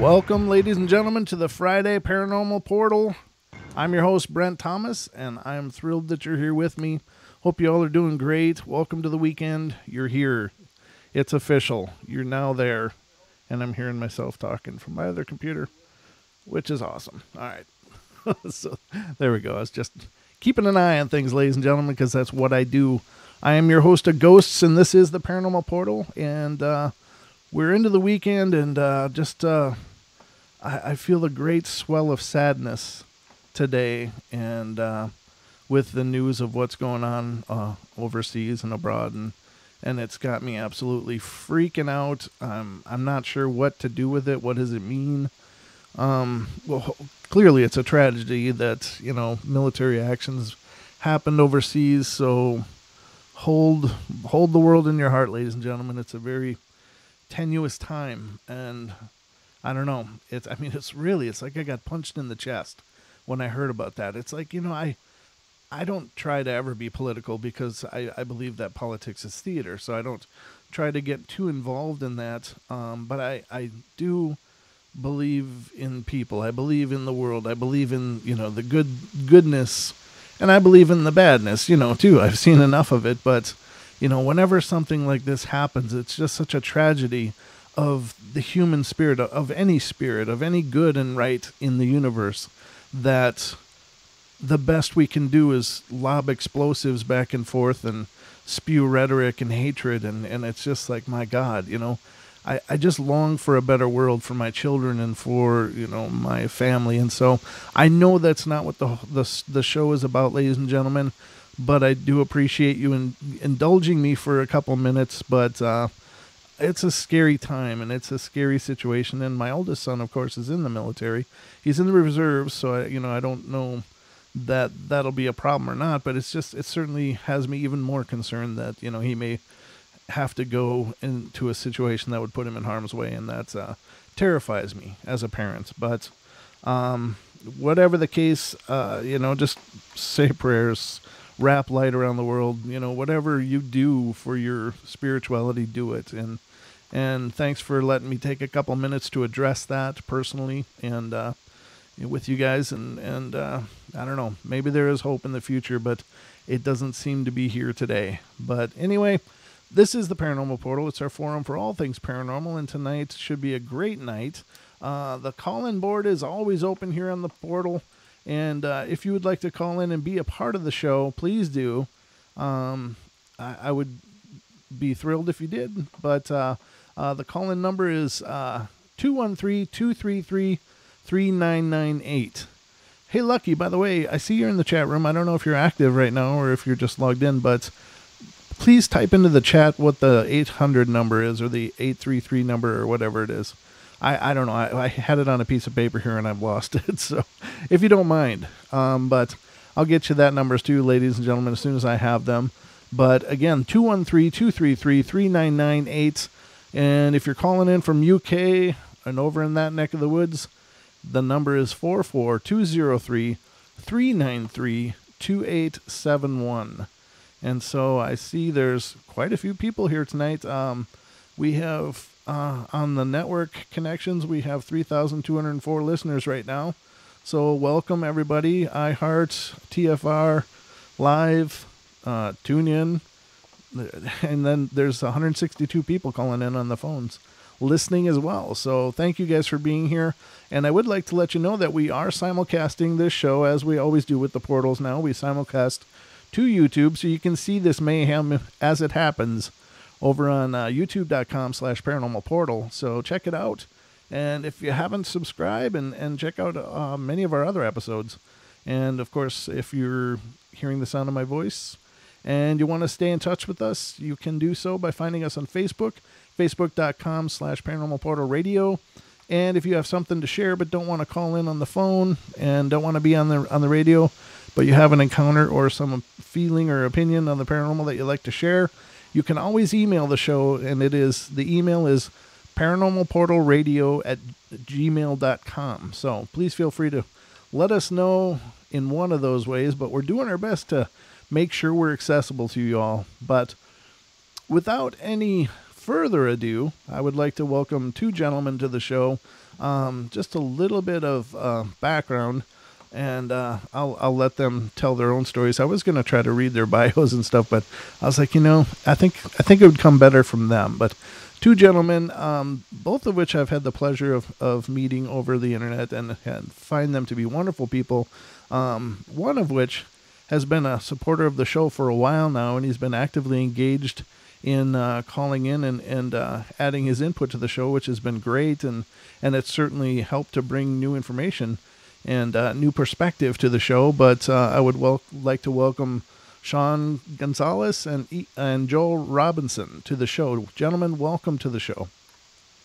Welcome, ladies and gentlemen, to the Friday Paranormal Portal. I'm your host, Brent Thomas, and I'm thrilled that you're here with me. Hope you all are doing great. Welcome to the weekend. You're here. It's official. You're now there. And I'm hearing myself talking from my other computer, which is awesome. All right. So there we go. I was just keeping an eye on things, ladies and gentlemen, because that's what I do. I am your host of Ghosts, and this is the Paranormal Portal. And we're into the weekend, and I feel a great swell of sadness today, and with the news of what's going on overseas and abroad, and it's got me absolutely freaking out. I'm not sure what to do with it. What does it mean? Well, clearly it's a tragedy that, military actions happened overseas, so hold the world in your heart, ladies and gentlemen. It's a very tenuous time, and I don't know. It's like I got punched in the chest when I heard about that. It's like, I don't try to ever be political because I believe that politics is theater, so I don't try to get too involved in that. But I do believe in people. I believe in the world. I believe in, the goodness, and I believe in the badness, too. I've seen enough of it, but, whenever something like this happens, it's just such a tragedy of the human spirit, of any good and right in the universe, that the best we can do is lob explosives back and forth and spew rhetoric and hatred, and it's just like, my God, I just long for a better world for my children and for, my family. And so I know that's not what the show is about, ladies and gentlemen, but I do appreciate you indulging me for a couple minutes. But it's a scary time, and it's a scary situation. And my oldest son, of course, is in the military. He's in the reserves, so I don't know that'll be a problem or not, but it certainly has me even more concerned that, he may have to go into a situation that would put him in harm's way, and that terrifies me as a parent. But whatever the case, just say prayers, wrap light around the world, whatever you do for your spirituality, do it. And thanks for letting me take a couple minutes to address that personally and with you guys. And I don't know, maybe there is hope in the future, but it doesn't seem to be here today. But anyway, this is the Paranormal Portal. It's our forum for all things paranormal, and tonight should be a great night. The call-in board is always open here on the portal, and if you would like to call in and be a part of the show, please do. I would be thrilled if you did, but the call-in number is 213-233-3998. Hey, Lucky, by the way, I see you're in the chat room. I don't know if you're active right now or if you're just logged in, but please type into the chat what the 800 number is, or the 833 number, or whatever it is. I don't know. I had it on a piece of paper here and I've lost it. So if you don't mind, but I'll get you that numbers too, ladies and gentlemen, as soon as I have them. But again, 213-233-3998. And if you're calling in from UK and over in that neck of the woods, the number is 44203-393-2871. And so I see there's quite a few people here tonight. We have, on the network connections, we have 3,204 listeners right now. So welcome, everybody. iHeart, TFR, Live, TuneIn. And then there's 162 people calling in on the phones, listening as well. So thank you guys for being here. And I would like to let you know that we are simulcasting this show, as we always do with the portals now. We simulcast to YouTube, so you can see this mayhem as it happens over on youtube.com/paranormal portal. So check it out. And if you haven't, subscribe and check out many of our other episodes. And of course, if you're hearing the sound of my voice and you want to stay in touch with us, you can do so by finding us on Facebook, facebook.com/paranormal portal radio. And if you have something to share but don't want to call in on the phone and don't want to be on the radio, but you have an encounter or some feeling or opinion on the paranormal that you'd like to share, you can always email the show, and the email is paranormalportalradio@gmail.com. So please feel free to let us know in one of those ways, but we're doing our best to make sure we're accessible to you all. But without any further ado, I would like to welcome two gentlemen to the show. Just a little bit of background, and I'll let them tell their own stories. I was going to try to read their bios and stuff, but I was like, I think it would come better from them. But two gentlemen, both of which I've had the pleasure of meeting over the internet and find them to be wonderful people. One of which has been a supporter of the show for a while now, and he's been actively engaged in calling in and adding his input to the show, which has been great, and it's certainly helped to bring new information and new perspective to the show. But I would like to welcome Sean Gonzalez and Joel Robinson to the show. Gentlemen, welcome to the show.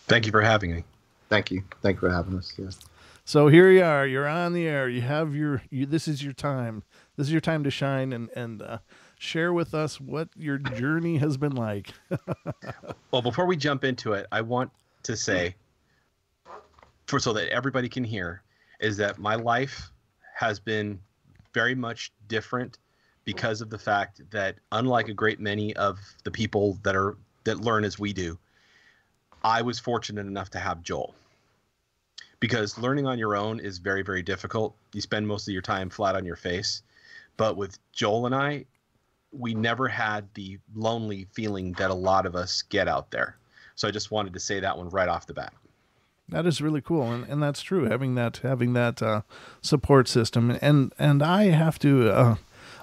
Thank you for having me. Thank you. Thank you for having us. Yes. So here you are. You're on the air. You have this is your time. This is your time to shine and share with us what your journey has been like. Well, before we jump into it, I want to say, so that everybody can hear, is that my life has been very much different because of the fact that, unlike a great many of the people that learn as we do, I was fortunate enough to have Joel. Because learning on your own is very, very difficult. You spend most of your time flat on your face. But with Joel and I, we never had the lonely feeling that a lot of us get out there. So I just wanted to say that one right off the bat. That is really cool, and that's true. Having that support system, and I have to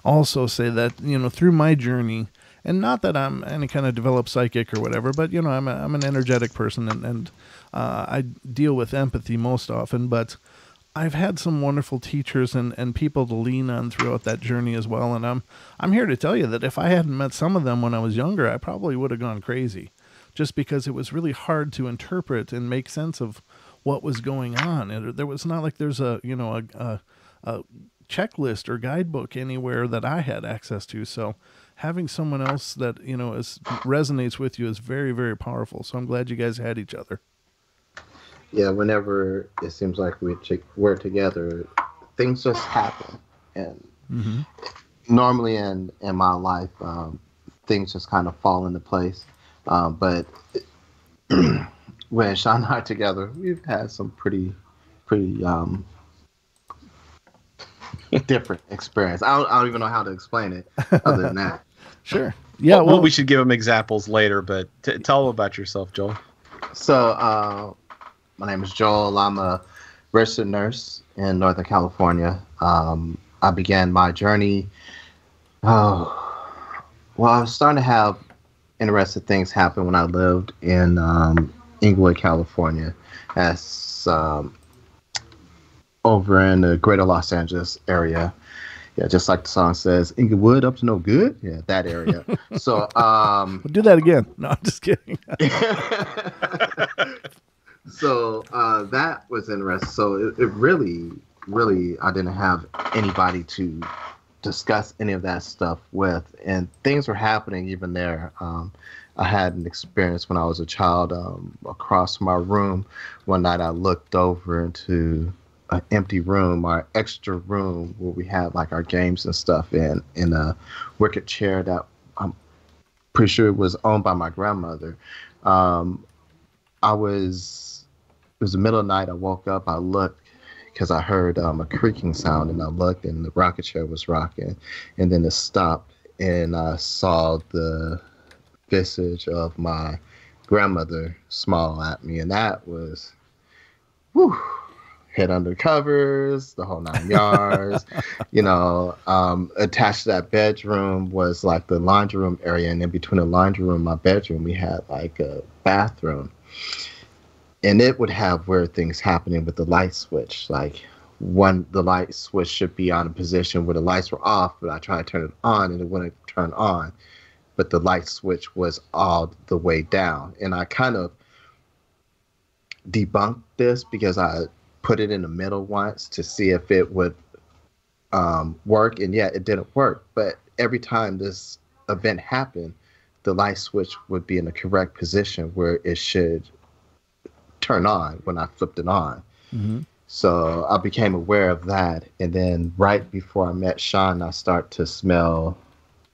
also say that through my journey, and not that I'm any kind of developed psychic or whatever, but I'm an energetic person, and I deal with empathy most often. But I've had some wonderful teachers and people to lean on throughout that journey as well. And I'm here to tell you that if I hadn't met some of them when I was younger, I probably would have gone crazy, just because it was really hard to interpret and make sense of what was going on. There was not like there's a checklist or guidebook anywhere that I had access to. So having someone else that resonates with you is very, very powerful. So I'm glad you guys had each other. Yeah, whenever it seems like we're together, things just happen. And normally in my life, things just kind of fall into place. But when Sean and I are together, we've had some pretty different experience. I don't even know how to explain it other than that. Sure. Yeah. Well, we should give them examples later, but tell them about yourself, Joel. So, my name is Joel. I'm a registered nurse in Northern California. I began my journey. I was starting to have interesting things happen when I lived in Inglewood, California, as over in the greater Los Angeles area. Yeah, just like the song says, Inglewood up to no good. Yeah, that area. So, we'll do that again. No, I'm just kidding. So that was interesting. So it really, I didn't have anybody to discuss any of that stuff with, and things were happening even there. I had an experience when I was a child. Across my room, one night I looked over into an empty room, our extra room where we had like our games and stuff in a wicker chair that I'm pretty sure it was owned by my grandmother. It was the middle of the night. I woke up, I looked because I heard a creaking sound, and I looked and the rocket chair was rocking, and then it stopped, and I saw the visage of my grandmother smile at me, and that was, head under covers, the whole 9 yards. Attached to that bedroom was like the laundry room area, and in between the laundry room and my bedroom, we had like a bathroom. And it would have weird things happening with the light switch. Like the light switch should be on a position where the lights were off, but I tried to turn it on and it wouldn't turn on. But the light switch was all the way down. And I kind of debunked this because I put it in the middle once to see if it would work. And yeah, it didn't work. But every time this event happened, the light switch would be in the correct position where it should turn on when I flipped it on. Mm-hmm. So I became aware of that. And then right before I met Sean, I start to smell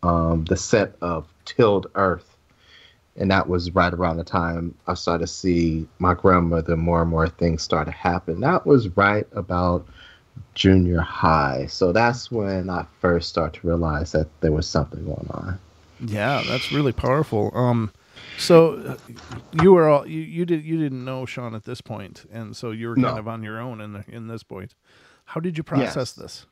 the scent of tilled earth. And that was right around the time I started to see my grandmother, more and more things started to happen. That was right about junior high. So that's when I first started to realize that there was something going on. Yeah, that's really powerful. So you were all you didn't know Sean at this point, and so you were kind No. of on your own in this point. How did you process Yes. this?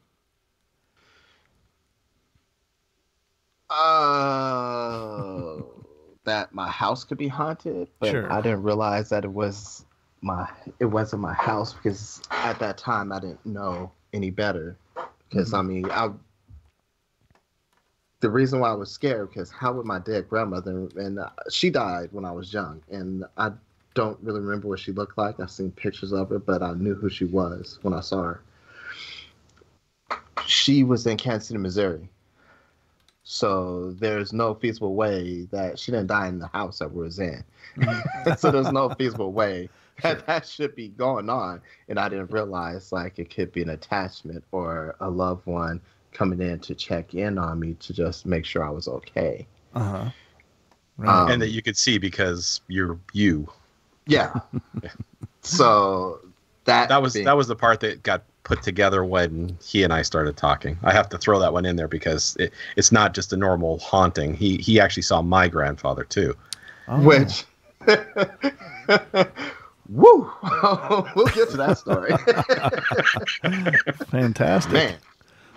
That my house could be haunted, but Sure. I didn't realize that it wasn't my house, because at that time I didn't know any better. Because I mean, the reason why I was scared, because how would my dead grandmother, and she died when I was young, and I don't really remember what she looked like. I've seen pictures of her, but I knew who she was when I saw her. She was in Kansas City, Missouri. So there's no feasible way that she didn't die in the house that we was in. So there's no feasible way that should be going on. And I didn't realize like it could be an attachment or a loved one coming in to check in on me to just make sure I was okay. Uh-huh. Right. And that you could see because you're you. Yeah. So that was the part that got put together when he and I started talking. I have to throw that one in there because it's not just a normal haunting. He actually saw my grandfather too. Oh. Which woo! We'll get to that story. Fantastic. Man,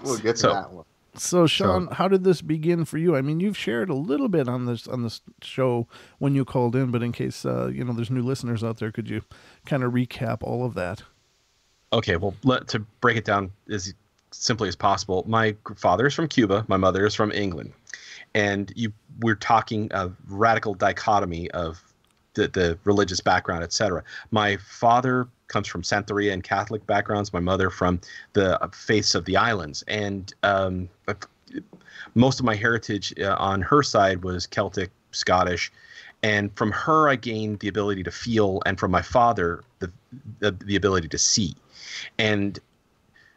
we'll get to that one. So Sean, how did this begin for you? I mean, you've shared a little bit on this show when you called in, but in case there's new listeners out there, could you kind of recap all of that? Okay, well, to break it down as simply as possible, my father is from Cuba, my mother is from England, and we're talking a radical dichotomy of the religious background, etc. My father comes from Santeria and Catholic backgrounds, my mother from the faiths of the islands, and most of my heritage on her side was Celtic, Scottish, and from her I gained the ability to feel, and from my father the ability to see. And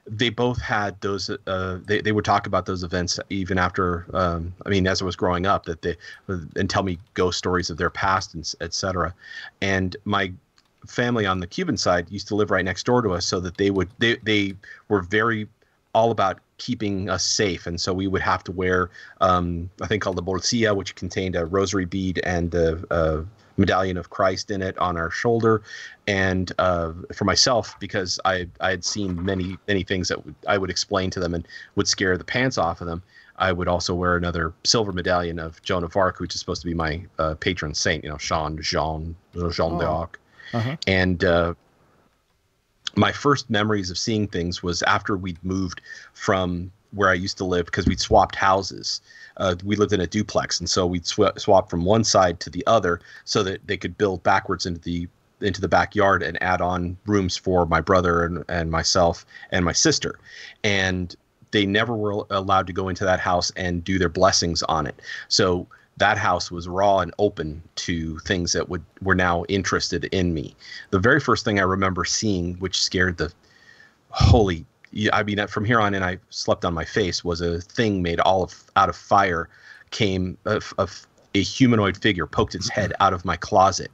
they both had those. They would talk about those events even after. As I was growing up, and tell me ghost stories of their past, and etc. And my family on the Cuban side used to live right next door to us, so that they were very all about keeping us safe, and so we would have to wear a thing called the bolsilla, which contained a rosary bead and a medallion of Christ in it on our shoulder. And for myself, because I had seen many things that I would explain to them and would scare the pants off of them, I would also wear another silver medallion of Joan of Arc, which is supposed to be my patron saint, Jean d'Arc. Uh-huh. And my first memories of seeing things was after we'd moved from where I used to live, because we'd swapped houses. We lived in a duplex, and so we'd swap from one side to the other so that they could build backwards into the backyard and add on rooms for my brother and myself and my sister. And they never were allowed to go into that house and do their blessings on it. So that house was raw and open to things that were now interested in me. The very first thing I remember seeing, which scared the holy, from here on in, I slept on my face, was a thing made out of fire. Came a humanoid figure, poked its head out of my closet.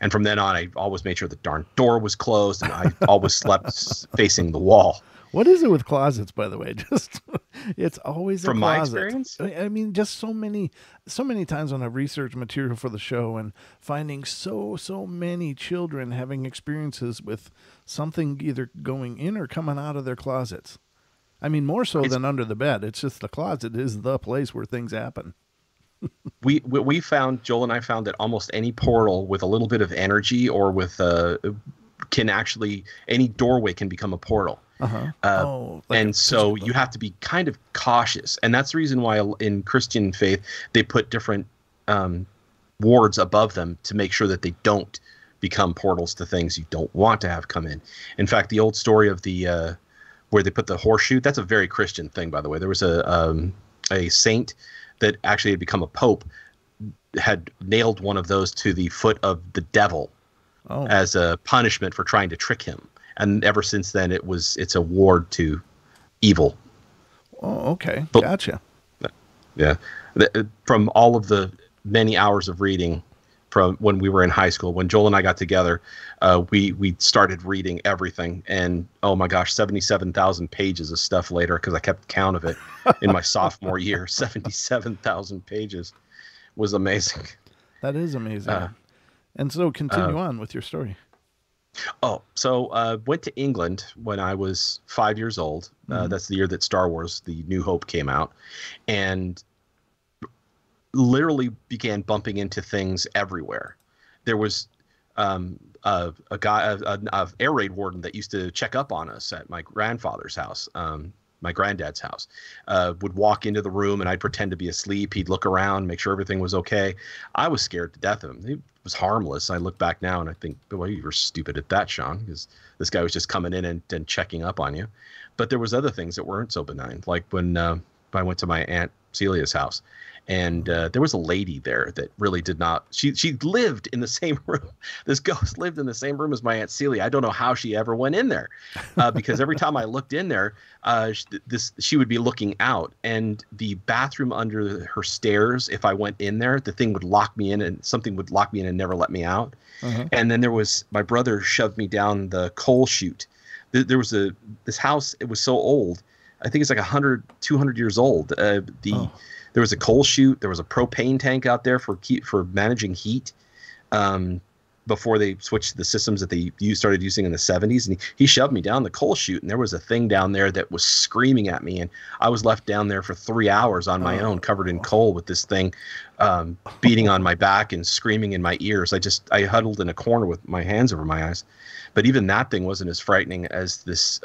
And from then on, I always made sure the darn door was closed, and I always slept facing the wall. What is it with closets, by the way? Just it's always from a my closet. experience. I mean, just so many times when I've researched material for the show and finding so many children having experiences with something either going in or coming out of their closets. I mean, more so than under the bed. It's just the closet is the place where things happen. We found, Joel and I found that almost any portal with a little bit of energy or with any doorway can become a portal. Uh-huh. So you have to be kind of cautious. And that's the reason why in Christian faith, they put different wards above them to make sure that they don't become portals to things you don't want to have come in. In fact, the old story of the where they put the horseshoe, that's a very Christian thing, by the way. There was a saint that actually had become a pope, had nailed one of those to the foot of the devil as a punishment for trying to trick him. And ever since then, it's a ward to evil. Oh, okay. Gotcha. Yeah. From all of the many hours of reading from when we were in high school. When Joel and I got together, we started reading everything, and oh my gosh, 77,000 pages of stuff later, because I kept count of it in my sophomore year. 77,000 pages was amazing. That is amazing. And so continue on with your story. So went to England when I was 5 years old. That's the year that Star Wars: The New Hope came out, and literally began bumping into things everywhere. There was a guy, a air raid warden that used to check up on us at my grandfather's house, my granddad's house, would walk into the room and I'd pretend to be asleep. He'd look around, make sure everything was okay. I was scared to death of him. He was harmless. I look back now and I think, well, you were stupid at that, Sean, because this guy was just coming in and checking up on you. But there was other things that weren't so benign, like when I went to my Aunt Celia's house. And there was a lady there that really did not. She lived in the same room. This ghost lived in the same room as my Aunt Celia. I don't know how she ever went in there, because every time I looked in there, she would be looking out, and the bathroom under her stairs. If I went in there, the thing would lock me in, and something would lock me in and never let me out. And then there was my brother shoved me down the coal chute. There was this house. It was so old. I think it's like 100, 200 years old. There was a coal chute. There was a propane tank out there for managing heat, before they switched to the systems that they started using in the 70s. And he shoved me down the coal chute, and there was a thing down there that was screaming at me. And I was left down there for 3 hours on my own, covered in coal, with this thing beating on my back and screaming in my ears. I huddled in a corner with my hands over my eyes. But even that thing wasn't as frightening as this,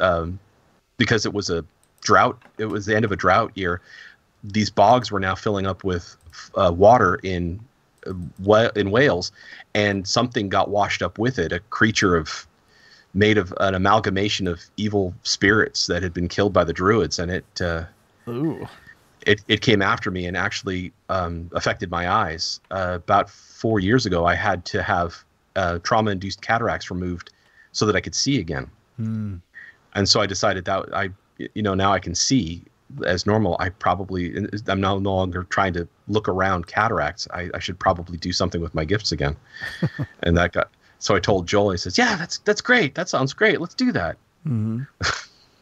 because it was a drought. It was the end of a drought year. These bogs were now filling up with water in Wales, and something got washed up with it. A creature made of an amalgamation of evil spirits that had been killed by the Druids, and it came after me and actually affected my eyes. About 4 years ago, I had to have trauma-induced cataracts removed so that I could see again. And so I decided that now I can see as normal. I'm no longer trying to look around cataracts. I should probably do something with my gifts again. And so I told Joel, he says, yeah, that's great. That sounds great. Let's do that. No,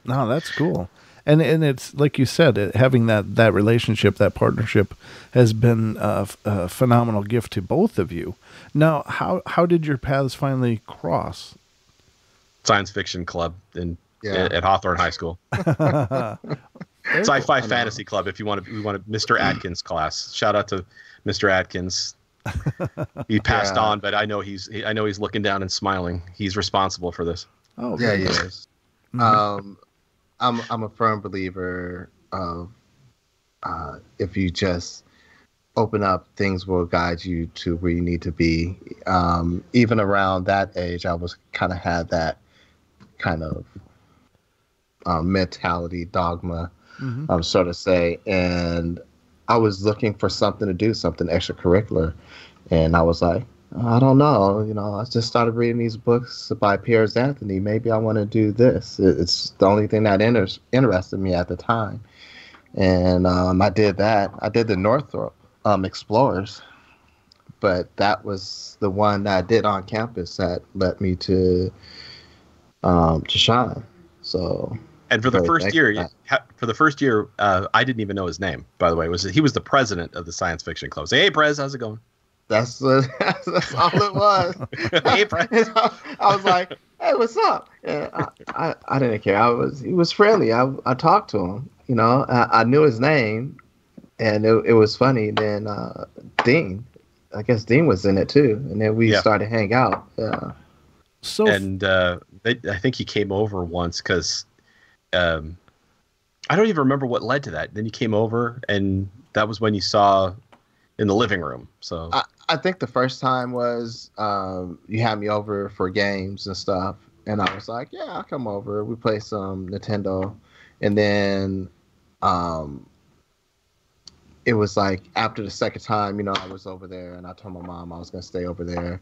that's cool. And it's like you said, having that relationship, that partnership has been a phenomenal gift to both of you. Now, how did your paths finally cross? Science fiction club at Hawthorne High School. Sci-fi fantasy club. If we want Mr. Atkins class. Shout out to Mr. Atkins. He passed on, but I know he's looking down and smiling. He's responsible for this. Oh, yeah, he is. I'm a firm believer of if you just open up, things will guide you to where you need to be. Even around that age, I was had that kind of mentality, dogma, sort of say, and I was looking for something to do, something extracurricular, and I was like, I don't know, I just started reading these books by Piers Anthony. Maybe I want to do this. It's the only thing that interested me at the time, and I did that. I did the Northrop Explorers, but that was the one that I did on campus that led me to shine. So. And for the first year, I didn't even know his name, by the way. He was the president of the science fiction club. Say, hey, Prez, how's it going? That's all it was. Hey, Prez. I was like, hey, what's up? And I didn't care. He was friendly. I talked to him. I knew his name, and it was funny. Then Dean, I guess Dean was in it too, and then we started to hang out. Yeah. I think he came over once because. I don't even remember what led to that. Then you came over, and that was when you saw in the living room. So I think the first time was you had me over for games and stuff, and I was like, yeah, I'll come over. We play some Nintendo, and then it was like after the second time, I was over there, and I told my mom I was gonna stay over there,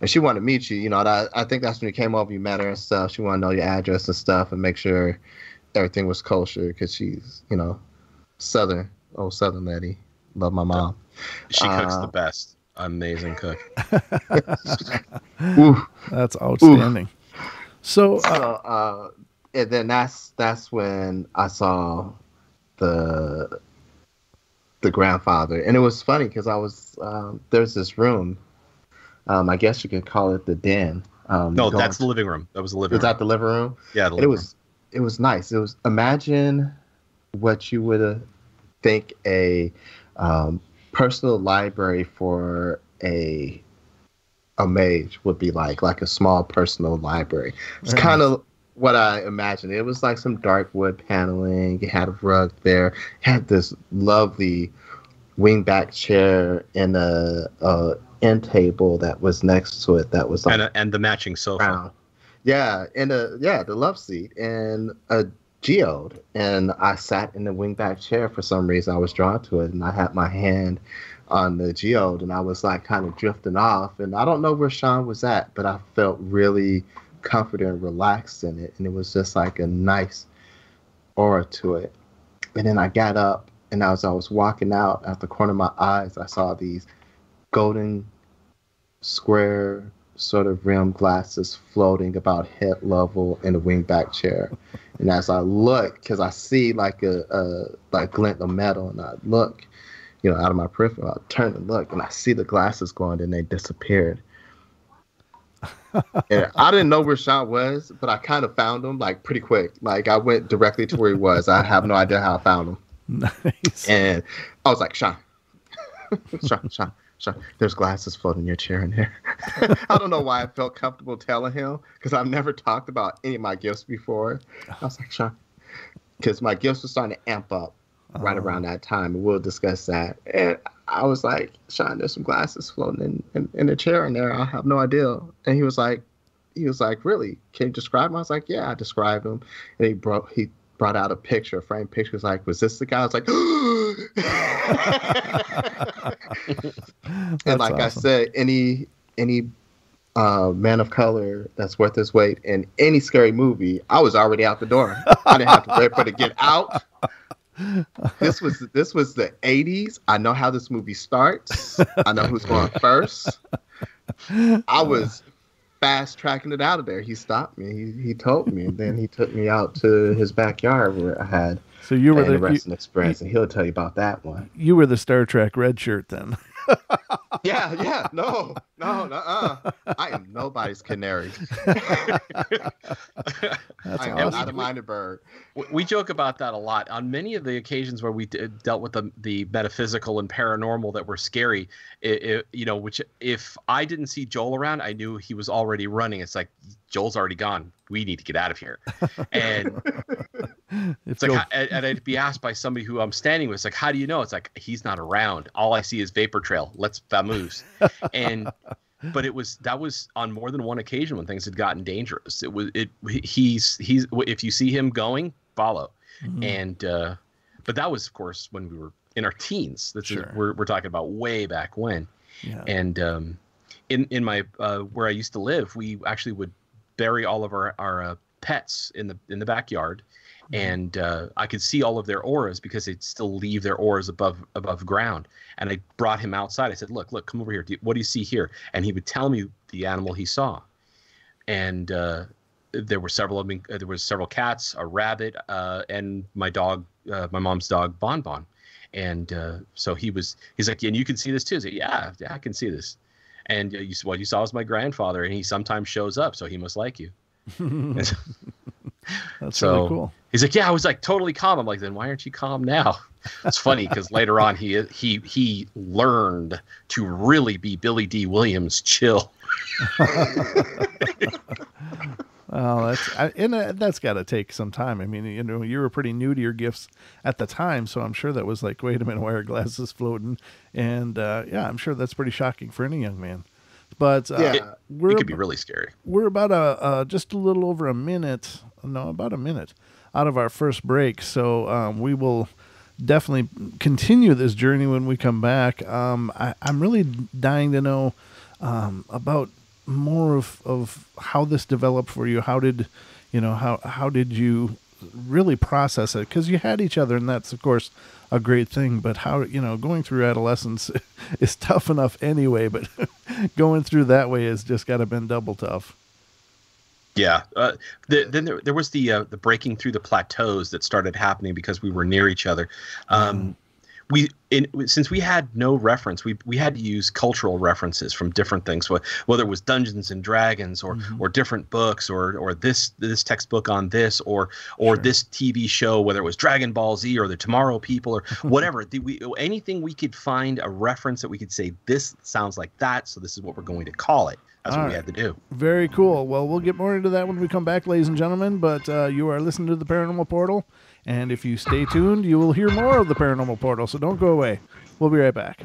and she wanted to meet you. I think that's when you came over. You met her and stuff. She wanted to know your address and stuff, and make sure everything was kosher because she's, Southern lady. Love my mom. She cooks the best. Amazing cook. That's outstanding. So, and then that's when I saw the grandfather, and it was funny because I was there's this room. I guess you could call it the den. No, that's the living room. That was the living room. Was that the living room? Yeah, it was nice. It was, imagine what you would think a personal library for a mage would be like a small personal library. It's kind of what I imagined. It was like some dark wood paneling. It had a rug there. It had this lovely wingback chair and a end table that was next to it. That was like and the matching sofa. Brown. Yeah, and the love seat and a geode. And I sat in the wingback chair for some reason. I was drawn to it, and I had my hand on the geode, and I was like kind of drifting off. And I don't know where Sean was at, but I felt really comforted and relaxed in it, and it was just like a nice aura to it. And then I got up, and as I was walking out, at the corner of my eyes, I saw these golden square sort of rim glasses floating about head level in a wingback chair. And as I look, because I see like a glint of metal, and I look, out of my peripheral, I turn to look, and I see the glasses going, and they disappeared. And I didn't know where Sean was, but I kind of found him like pretty quick. Like I went directly to where he was. I have no idea how I found him. Nice. And I was like, Sean, Sean, there's glasses floating in your chair in there. I don't know why I felt comfortable telling him, because I've never talked about any of my gifts before. I was like, Sean, because my gifts were starting to amp up right around that time, and we'll discuss that. And I was like, Sean, there's some glasses floating in the chair in there. I have no idea. And he was like, really? Can you describe him? I was like, yeah, I described him. And he brought out a picture, a framed picture. He was like, was this the guy? I was like, and like awesome. I said, any man of color that's worth his weight in any scary movie, I was already out the door. I didn't have to wait for it to get out. This was the 80s. I know how this movie starts. I know who's going first. I was fast tracking it out of there. He stopped me. He told me, and then he took me out to his backyard where I had an interesting experience, and he'll tell you about that one. You were the Star Trek red shirt then. Yeah. No. I am nobody's canary. That's I am awesome. not a minor bird. We joke about that a lot. On many of the occasions where we dealt with the metaphysical and paranormal that were scary, which if I didn't see Joel around, I knew he was already running. It's like, Joel's already gone. We need to get out of here. And it's like, and I'd be asked by somebody who I'm standing with, it's like, how do you know? It's like, he's not around. All I see is vapor trail. Let's vamoose. But that was on more than one occasion when things had gotten dangerous. He's if you see him going, follow. Mm-hmm. And but that was, of course, when we were in our teens. We're talking about way back when. Yeah. And in my where I used to live, we actually would bury all of our pets in the backyard. And I could see all of their auras because they'd still leave their auras above ground. And I brought him outside. I said, look, come over here. What do you see here? And he would tell me the animal he saw. And there were several of them. There was several cats, a rabbit, and my dog, my mom's dog, Bonbon. And so he's like, and you can see this too. I said, yeah, I can see this. And what you saw was my grandfather, and he sometimes shows up, so he must like you. That's really cool. He's like, yeah, I was like totally calm. I'm like, then why aren't you calm now? It's funny because later on he learned to really be Billy D. Williams chill. Well, that's got to take some time. I mean, you were pretty new to your gifts at the time, so I'm sure that was like, wait a minute, why are glasses floating? And I'm sure that's pretty shocking for any young man. But it could be really scary. We're about just a little over about a minute out of our first break. So we will definitely continue this journey when we come back. I'm really dying to know about more of how this developed for you. How did you really process it, because you had each other, and that's of course a great thing. But how, going through adolescence is tough enough anyway, but going through that way has just got to been double tough. Yeah. Then there was the breaking through the plateaus that started happening because we were near each other. Since we had no reference, we had to use cultural references from different things, whether it was Dungeons and Dragons or different books or this textbook on this or this TV show, whether it was Dragon Ball Z or the Tomorrow People or whatever. Anything we could find a reference that we could say, this sounds like that, so this is what we're going to call it. That's what we had to do. Very cool. Well, we'll get more into that when we come back, ladies and gentlemen, but you are listening to the Paranormal Portal. And if you stay tuned, you will hear more of the Paranormal Portal, so don't go away. We'll be right back.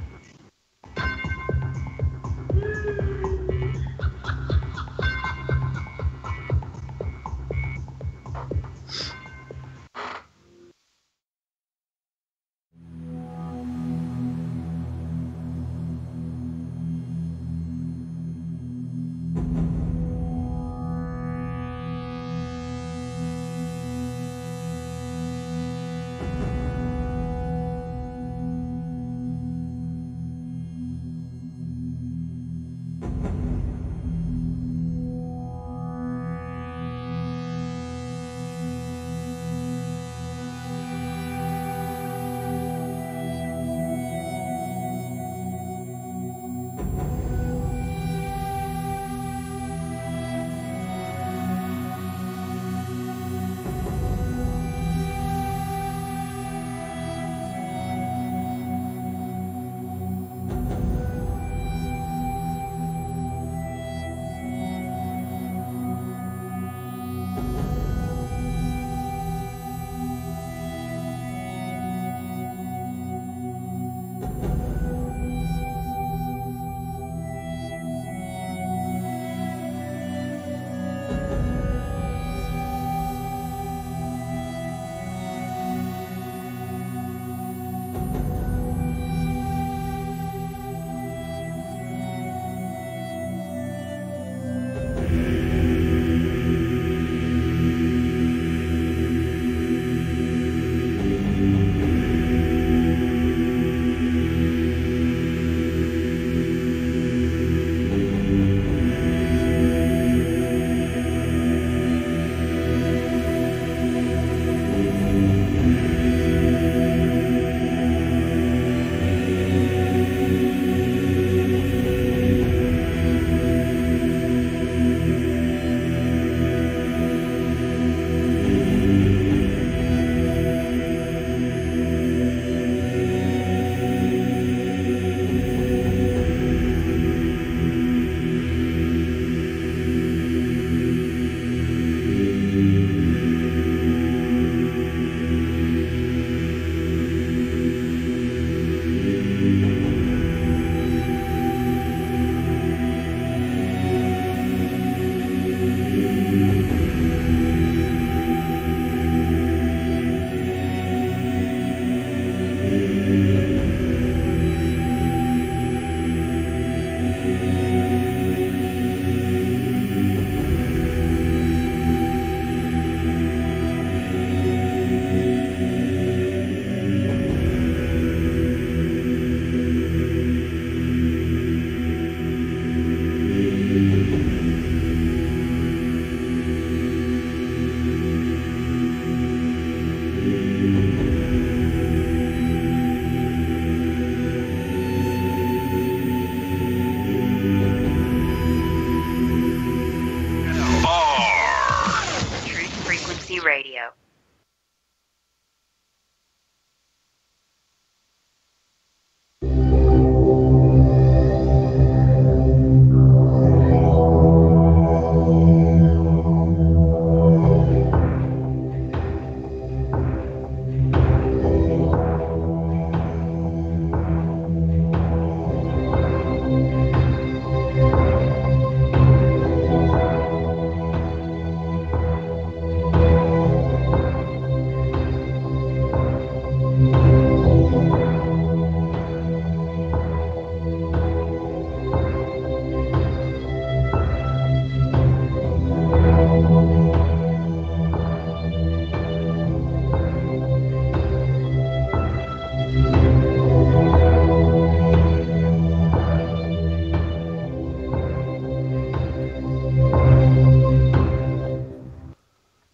Radio.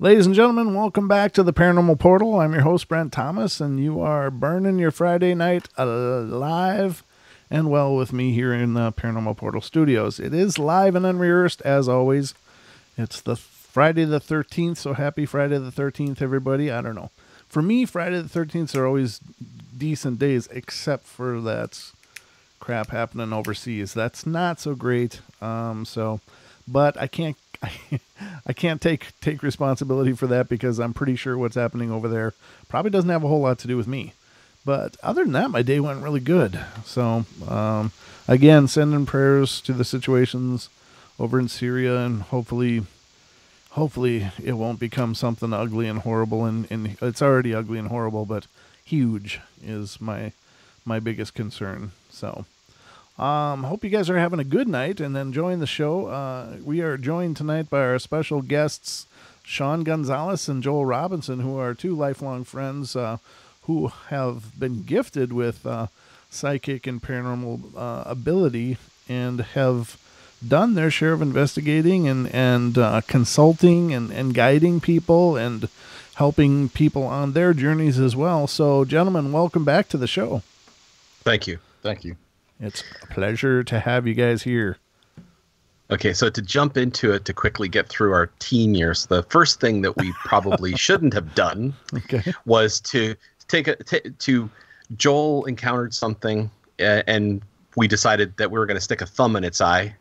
Ladies and gentlemen, welcome back to the Paranormal Portal. I'm your host, Brent Thomas, and you are burning your Friday night alive and well with me here in the Paranormal Portal studios. It is live and unrehearsed, as always. It's the Friday the 13th, so happy Friday the 13th, everybody. I don't know. For me, Friday the 13th are always decent days, except for that crap happening overseas. That's not so great. But I can't take responsibility for that because I'm pretty sure what's happening over there probably doesn't have a whole lot to do with me. But other than that, my day went really good. So, again, sending prayers to the situations over in Syria, and hopefully it won't become something ugly and horrible. And it's already ugly and horrible, but huge is my biggest concern. So, hope you guys are having a good night and enjoying the show. We are joined tonight by our special guests, Sean Gonzalez and Joel Robinson, who are two lifelong friends who have been gifted with psychic and paranormal ability and have done their share of investigating and consulting and guiding people and helping people on their journeys as well. So, gentlemen, welcome back to the show. Thank you. Thank you. It's a pleasure to have you guys here. Okay, so to jump into it, to quickly get through our teen years, the first thing that we probably shouldn't have done was to Joel encountered something, and we decided that we were going to stick a thumb in its eye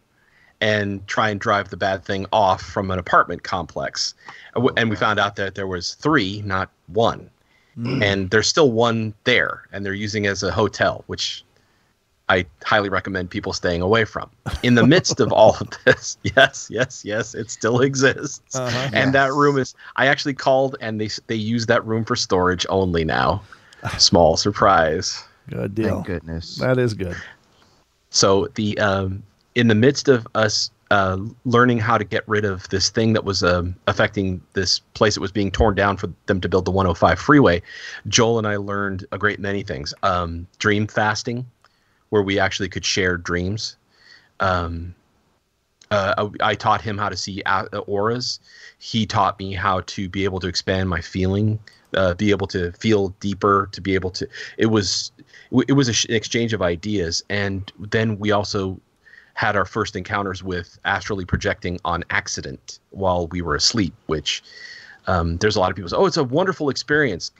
and try and drive the bad thing off from an apartment complex. And we found out that there was 3, not 1. And there's still 1 there, and they're using it as a hotel, which I highly recommend people staying away from. In the midst of all of this, yes, it still exists. And that room is, I actually called, and they use that room for storage only now. Small surprise. Good deal. Thank goodness. That is good. So the in the midst of us learning how to get rid of this thing that was affecting this place that was being torn down for them to build the 105 freeway, Joel and I learned a great many things. Dream fasting, where we actually could share dreams. I taught him how to see auras. He taught me how to be able to expand my feeling, be able to feel deeper, to be able to. It was an exchange of ideas, and then we also had our first encounters with astrally projecting on accident while we were asleep, which. There's a lot of people say, "Oh, it's a wonderful experience."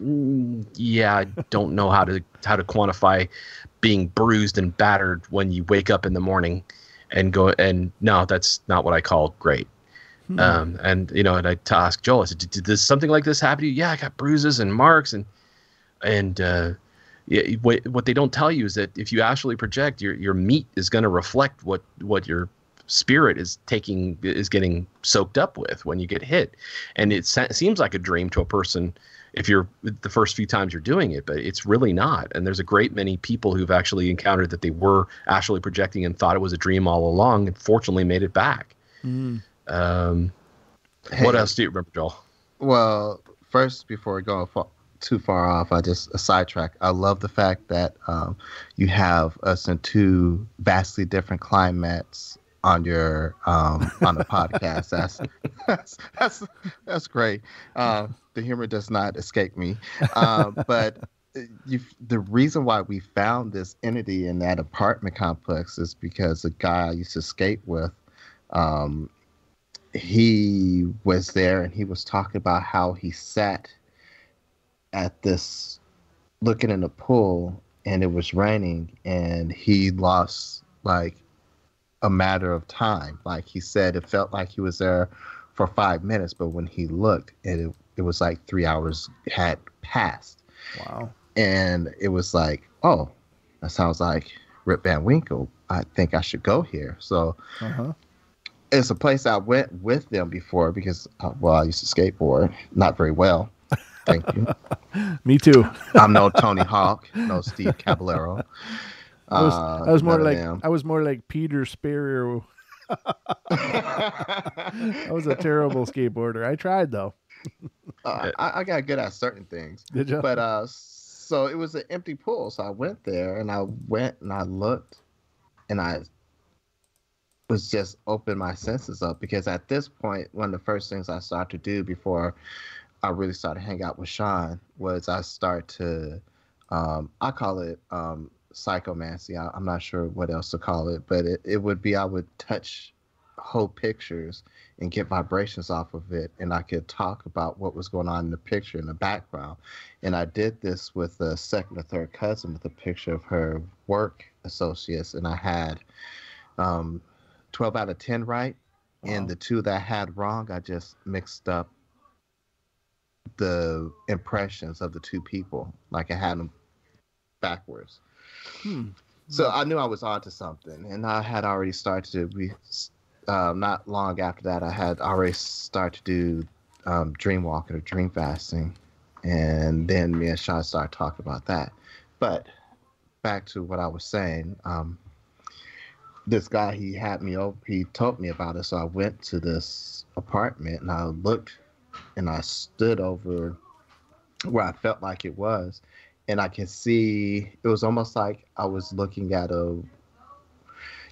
Yeah, I don't know how to quantify being bruised and battered when you wake up in the morning and go. And no, that's not what I call great. And I asked Joel, I said, "Did something like this happen to you?" "Yeah, I got bruises and marks and yeah, what they don't tell you is that if you astrally project, your meat is going to reflect what your spirit is getting soaked up with when you get hit. And it seems like a dream to a person if you're the first few times you're doing it, but it's really not. And there's a great many people who've actually encountered that they were astrally projecting and thought it was a dream all along, and fortunately made it back. What else do you remember, Joel? Well, first, before going too far off, a sidetrack. I love the fact that you have us in 2 vastly different climates on your on the podcast. That's great. The humor does not escape me. But the reason why we found this entity in that apartment complex is because a guy I used to skate with, he was there and he was talking about how he sat at this looking in the pool and it was raining and he lost like a matter of time. Like he said, it felt like he was there for 5 minutes, but when he looked, it was like 3 hours had passed. Wow. And it was like, oh, that sounds like Rip Van Winkle. I think I should go here. So it's a place I went with them before because, I used to skateboard. Not very well. Thank you. Me too. I'm no Tony Hawk, no Steve Caballero. I was more like Peter Sparrow. I was a terrible skateboarder. I tried though. I got good at certain things. Did you? But so it was an empty pool, so I went there and I looked and I was just open my senses up, because at this point, one of the first things I started to do before I really started to hang out with Sean was I start to, I call it psychomancy. I'm not sure what else to call it, but it would be I would touch whole pictures and get vibrations off of it, and I could talk about what was going on in the picture in the background. And I did this with a second or third cousin with a picture of her work associates, and I had 12 out of 10 right. Wow. And the two that I had wrong, I just mixed up the impressions of the two people, like I had them backwards. So I knew I was onto something, and I had already started to be. Not long after that, I had already started to do dream walking or dream fasting, and then me and Sean started talking about that. But back to what I was saying, this guy, he had me over, he told me about it, so I went to this apartment and I looked and I stood over where I felt like it was, and I could see, it was almost like I was looking at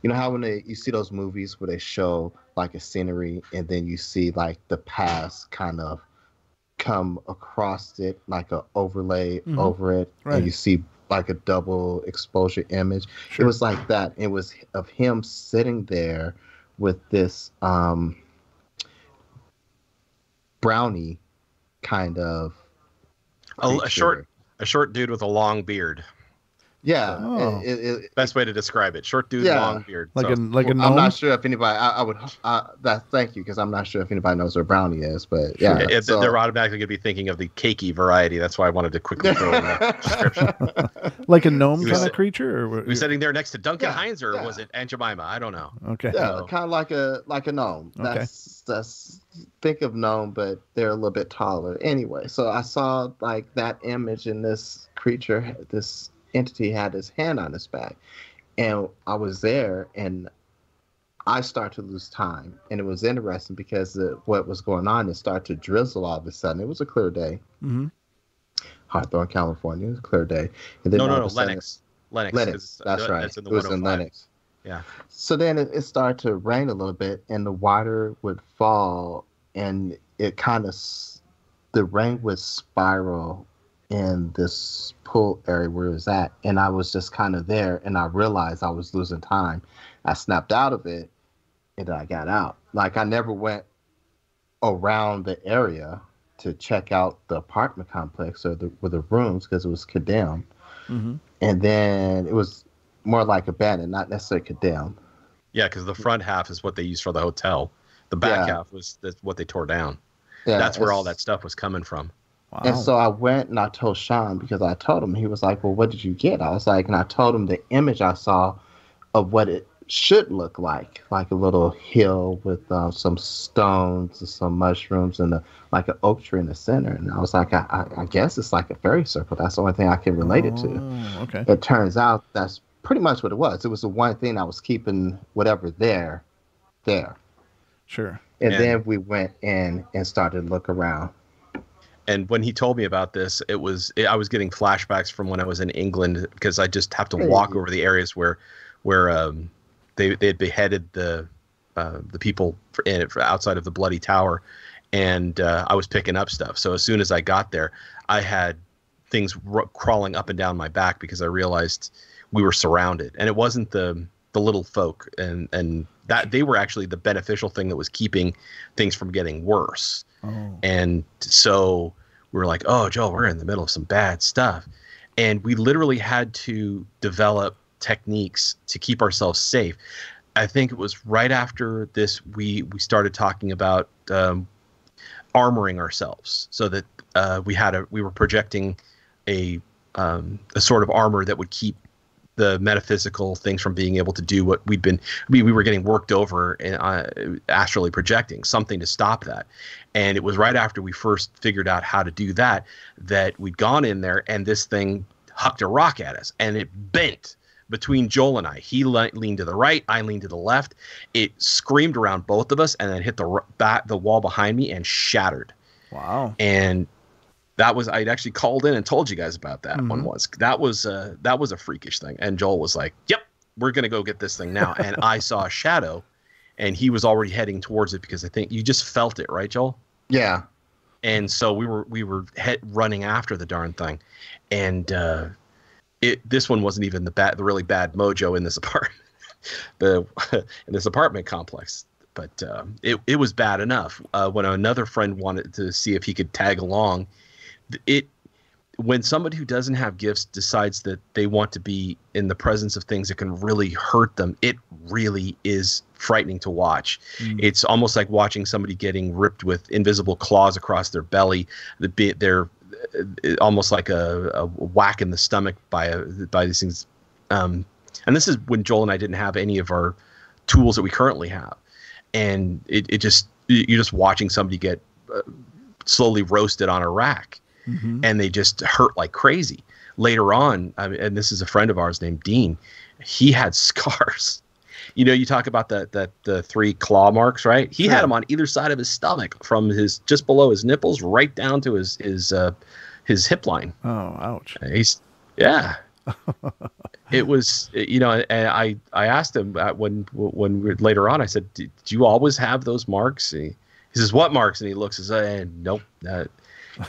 you know how when you see those movies where they show like a scenery and then you see like the past kind of come across it, like a overlay over it, Right. and you see like a double exposure image. Sure. It was like that. It was of him sitting there with this brownie kind of A creature. short dude with a long beard. Yeah. Oh. Best way to describe it. Short dude, Yeah. long beard. Like So- a gnome. I'm not sure if anybody. I would. Thank you, because I'm not sure if anybody knows what brownie is, but yeah. so- they're automatically going to be thinking of the cakey variety. That's why I wanted to quickly throw in that description. Like a gnome He was kind si- of creature, or what? We're sitting there next to Duncan Yeah, Hines, or yeah. was it Aunt Jemima? I don't know. Okay. Yeah, So- kind of like a gnome. Okay. That's think of gnome, but they're a little bit taller. Anyway, so I saw like that image, and this creature, this entity had his hand on his back, and I was there, and I started to lose time, and it was interesting because what was going on, it started to drizzle all of a sudden. It was a clear day, Mm-hmm. Hawthorne, California. It was a clear day, and then all No, of a sudden- Lennox. Lennox. Lennox, that's right. That's in the It was in 105. Lennox. Yeah. So then it started to rain a little bit, and the water would fall, and it kind of, the rain would spiral in this pool area where it was at, and I was just kind of there, and I realized I was losing time. I snapped out of it, and then I got out. Like I never went around the area to check out the apartment complex or the rooms, because it was condemned. Mm-hmm. And then it was more like abandoned, not necessarily condemned. Yeah, because the front half is what they used for the hotel. The back half was what they tore down. Yeah, That's where all it's- that stuff was coming from. Wow. And so I went and I told Sean, because I told him, he was like, well, what did you get? I was like, and I told him the image I saw of what it should look like a little hill with some stones and some mushrooms and like an oak tree in the center. And I was like, I guess it's like a fairy circle. That's the only thing I can relate it to. Oh, okay. It turns out that's pretty much what it was. It was the one thing that was keeping whatever there. Sure. And And- then we went in and started to look around. And when he told me about this, I was getting flashbacks from when I was in England, because I just have to walk over the areas where they had beheaded the people for outside of the Bloody Tower, and I was picking up stuff. So as soon as I got there, I had things crawling up and down my back, because I realized we were surrounded, and it wasn't the little folk, and that they were actually the beneficial thing that was keeping things from getting worse. Oh. And so we were like, oh, Joel, we're in the middle of some bad stuff. And we literally had to develop techniques to keep ourselves safe. I think it was right after this, we started talking about armoring ourselves, so that we were projecting a sort of armor that would keep the metaphysical things from being able to do what we were getting worked over and astrally projecting something to stop that. And it was right after we first figured out how to do that we'd gone in there, and this thing hucked a rock at us, and it bent between Joel and I. He leaned to the right, I leaned to the left. It screamed around both of us, and then hit the wall behind me and shattered. Wow. And I'd actually called in and told you guys about that. That was a freakish thing. And Joel was like, yep, we're going to go get this thing now. And I saw a shadow and he was already heading towards it because I think you just felt it, right, Joel? Yeah. And so we were running after the darn thing, and this one wasn't even the really bad mojo in this apartment, in this apartment complex. But it was bad enough. When another friend wanted to see if he could tag along, when somebody who doesn't have gifts decides that they want to be in the presence of things that can really hurt them, it really is frightening to watch. It's almost like watching somebody getting ripped with invisible claws across their belly. They're almost like a whack in the stomach by these things. And this is when Joel and I didn't have any of our tools that we currently have. And you're just watching somebody get slowly roasted on a rack. And they just hurt like crazy. Later on, and this is a friend of ours named Dean, he had scars. You talk about the 3 claw marks, right? He had them on either side of his stomach, from just below his nipples right down to his hip line. Oh, ouch! It was, and I asked him when we later on. I said, "Did you always have those marks?" He says, "What marks?" And he looks and says, "Nope."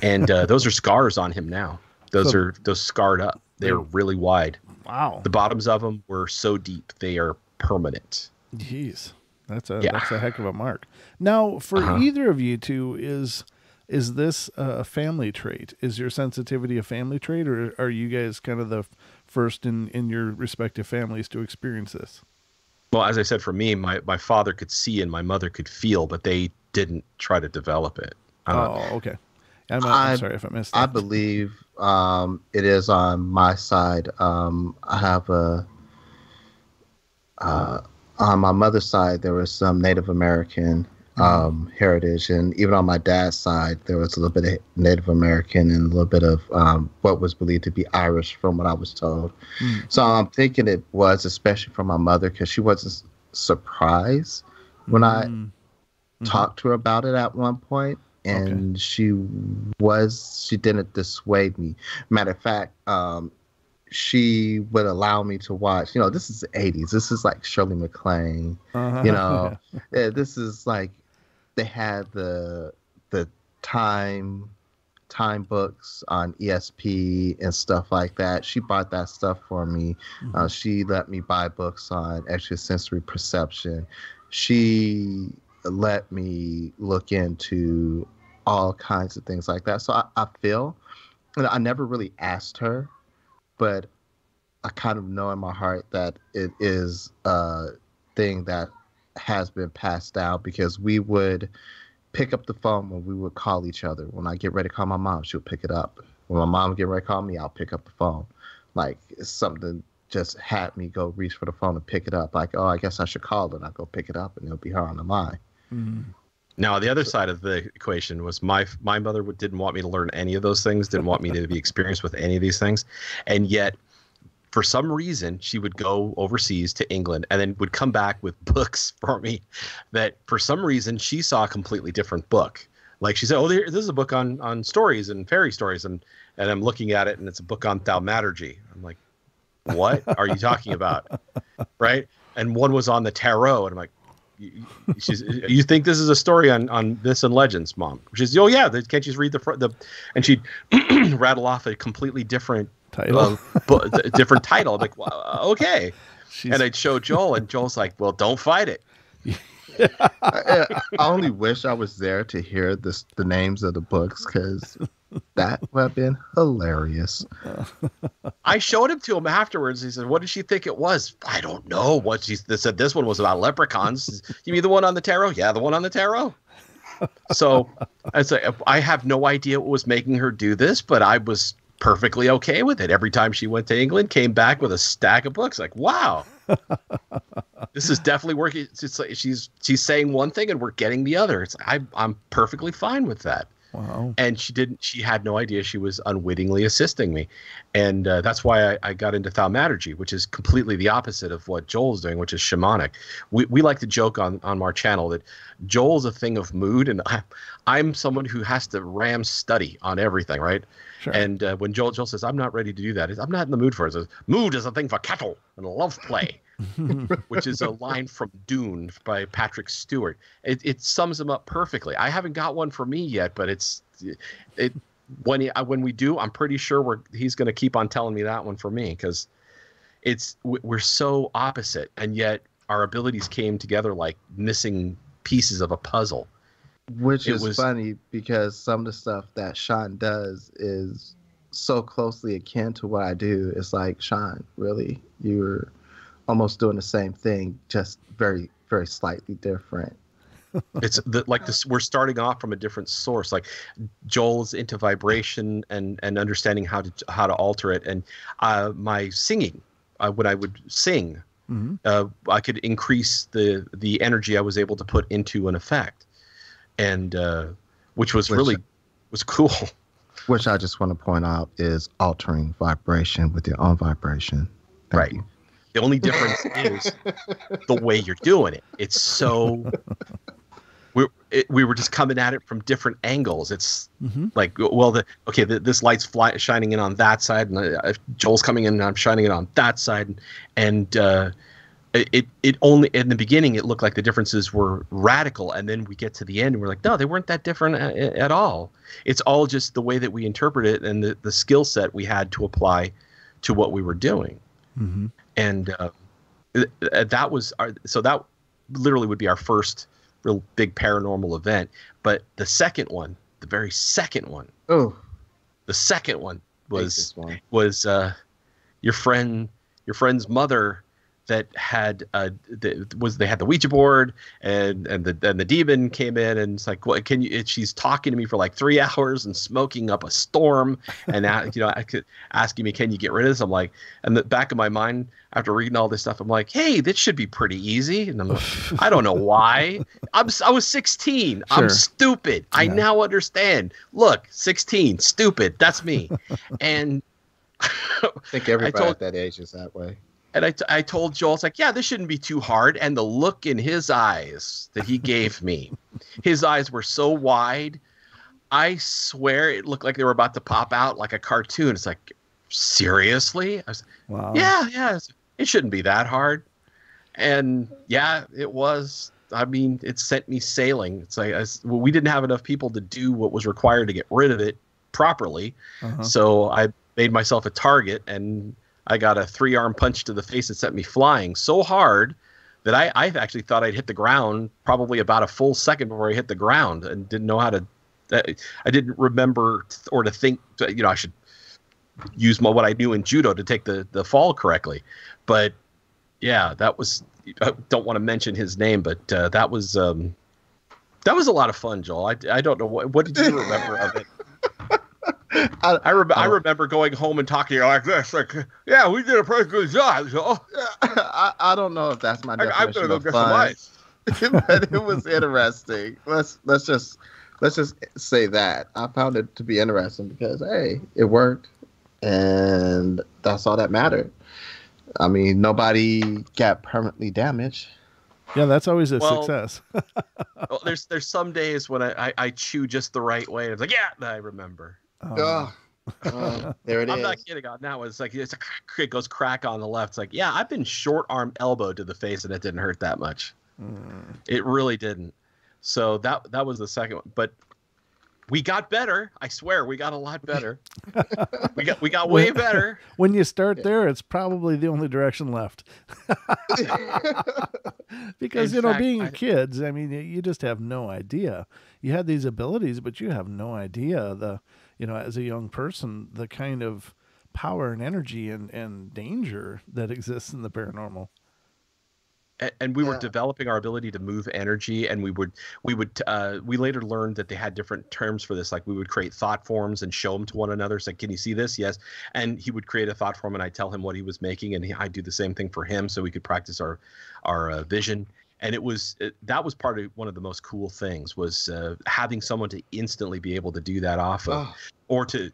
And those are scars on him now. Those scarred up. They're really wide. Wow. The bottoms of them were so deep they are permanent. Jeez, that's a heck of a mark. Now, for either of you two, is this a family trait? Is your sensitivity a family trait, or are you guys kind of the first in your respective families to experience this? Well, as I said, for me, my father could see and my mother could feel, but they didn't try to develop it. Okay. I'm sorry if I missed that. I believe it is on my side. I have on my mother's side, there was some Native American heritage, and even on my dad's side, there was a little bit of Native American and a little bit of what was believed to be Irish, from what I was told. So I'm thinking it was, especially from my mother, because she wasn't surprised when I talked to her about it at one point. And she didn't dissuade me. Matter of fact, she would allow me to watch, this is the 80s. This is like Shirley MacLaine, this is like, they had the time books on ESP and stuff like that. She bought that stuff for me. She let me buy books on extrasensory perception. She let me look into all kinds of things like that. So I feel, and I never really asked her, but I kind of know in my heart that it is a thing that has been passed down, because we would pick up the phone when we would call each other. When I get ready to call my mom, she'll pick it up. When my mom get ready to call me, I'll pick up the phone. Like, it's something just had me go reach for the phone and pick it up. Like, oh, I guess I should call her. And I'll go pick it up, and it'll be her on the line. Now, the other side of the equation was my mother didn't want me to learn any of those things, didn't want me to be experienced with any of these things. And yet, for some reason, she would go overseas to England and then would come back with books for me that, for some reason, she saw a completely different book. Like, she said, oh, this is a book on stories and fairy stories. And I'm looking at it, and it's a book on thaumaturgy. I'm like, what are you talking about? Right? And one was on the tarot. And I'm like, you think this is a story on this and legends, Mom? She says, oh yeah, can't you just read the and she'd rattle off a completely different title. Different title. I'm like, well, okay. And I'd show Joel, and Joel's like, well, don't fight it. I only wish I was there to hear the names of the books, because that would have been hilarious. I showed him to him afterwards. He said, what did she think it was? I don't know. They said this one was about leprechauns. You mean the one on the tarot? Yeah, the one on the tarot. So I have no idea what was making her do this, but I was perfectly okay with it. Every time she went to England, came back with a stack of books. Like, wow, this is definitely working. It's like she's saying one thing and we're getting the other. I'm perfectly fine with that. Wow. And she had no idea she was unwittingly assisting me. And that's why I got into thaumaturgy, which is completely the opposite of what Joel's doing, which is shamanic. We like to joke on our channel that Joel's a thing of mood, and I'm someone who has to ram study on everything, right? Sure. And when Joel says, I'm not ready to do that, I'm not in the mood for it. He says, mood is a thing for cattle and love play. which is a line from Dune by Patrick Stewart. It sums him up perfectly. I haven't got one for me yet, but when we do, I'm pretty sure he's going to keep on telling me that one for me, because we're so opposite, and yet our abilities came together like missing pieces of a puzzle. Which is funny, because some of the stuff that Sean does is so closely akin to what I do. It's like, Sean, really? You're almost doing the same thing, just very, very slightly different. It's we're starting off from a different source. Like Joel's into vibration and understanding how to alter it. And my singing, when I would sing, I could increase the energy I was able to put into an effect, and which was cool. Which I just want to point out is altering vibration with your own vibration. Thank you. The only difference is the way you're doing it. It's so we were just coming at it from different angles. It's like, well, this light's shining in on that side, and Joel's coming in and I'm shining it on that side, and it only in the beginning it looked like the differences were radical, and then we get to the end and we're like, no, they weren't that different at all. It's all just the way that we interpret it and the skill set we had to apply to what we were doing. And that was that literally would be our first real big paranormal event. But the second one, the very second one, the second one was your friend's mother that had they had the Ouija board, and the demon came in, and it's like, what can you? She's talking to me for like 3 hours and smoking up a storm, and asking me, can you get rid of this? I'm like, and the back of my mind after reading all this stuff, I'm like, hey, this should be pretty easy. And I'm like, I don't know why. I was 16. Sure. I'm stupid. Yeah. I now understand. Look, 16, stupid. That's me. And I think everybody at that age is that way. And I told Joel, it's like, yeah, this shouldn't be too hard. And the look in his eyes that he gave me, his eyes were so wide, I swear it looked like they were about to pop out like a cartoon. It's like, seriously? I was, wow. Yeah, it shouldn't be that hard. And yeah, it was. I mean, it sent me sailing. It's like, we didn't have enough people to do what was required to get rid of it properly. So I made myself a target, and I got a 3-arm punch to the face that sent me flying so hard that I actually thought I'd hit the ground probably about a full second before I hit the ground, and didn't know how to. I didn't remember or to think. I should use what I knew in judo to take the fall correctly. But yeah, that was. I don't want to mention his name, but that was a lot of fun, Joel. I don't know what did you remember of it. I remember going home and talking to you like this, like, yeah, we did a pretty good job. So. I don't know if that's my definition. I'm gonna go get some ice. But it was interesting. Let's just say that I found it to be interesting because, hey, it worked, and that's all that mattered. I mean, nobody got permanently damaged. Yeah, that's always a success. Well, there's some days when I chew just the right way. It's like, yeah, I remember. There it is. I'm not kidding on that one. It's like it goes crack on the left. It's like, yeah, I've been short arm elbowed to the face and it didn't hurt that much. It really didn't. So that was the second one. But we got better. I swear, we got a lot better. we got way better. When you start there, it's probably the only direction left. Because being kids, I mean, you just have no idea. You had these abilities, but you have no idea as a young person, the kind of power and energy and danger that exists in the paranormal. And we were developing our ability to move energy, and we later learned that they had different terms for this. Like, we would create thought forms and show them to one another. It's like, can you see this? Yes. And he would create a thought form, and I'd tell him what he was making, and I'd do the same thing for him, so we could practice our vision. And that was part of one of the most cool things was having someone to instantly be able to do that off of, or to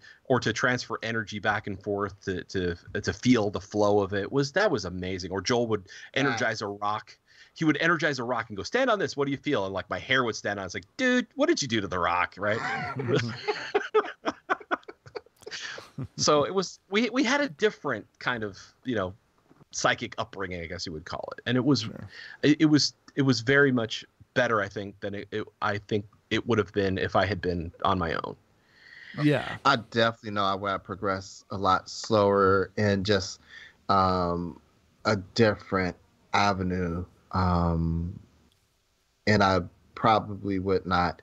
transfer energy back and forth to feel the flow of it. That was amazing. Or Joel would energize a rock. He would energize a rock and go, stand on this. What do you feel? And like my hair would stand on. I was like, dude, what did you do to the rock? Right. So it was, we had a different kind of, psychic upbringing, I guess you would call it. And it was, it was very much better, I think, than I think it would have been if I had been on my own. Yeah, I definitely know I would have progressed a lot slower and just a different avenue. And I probably would not.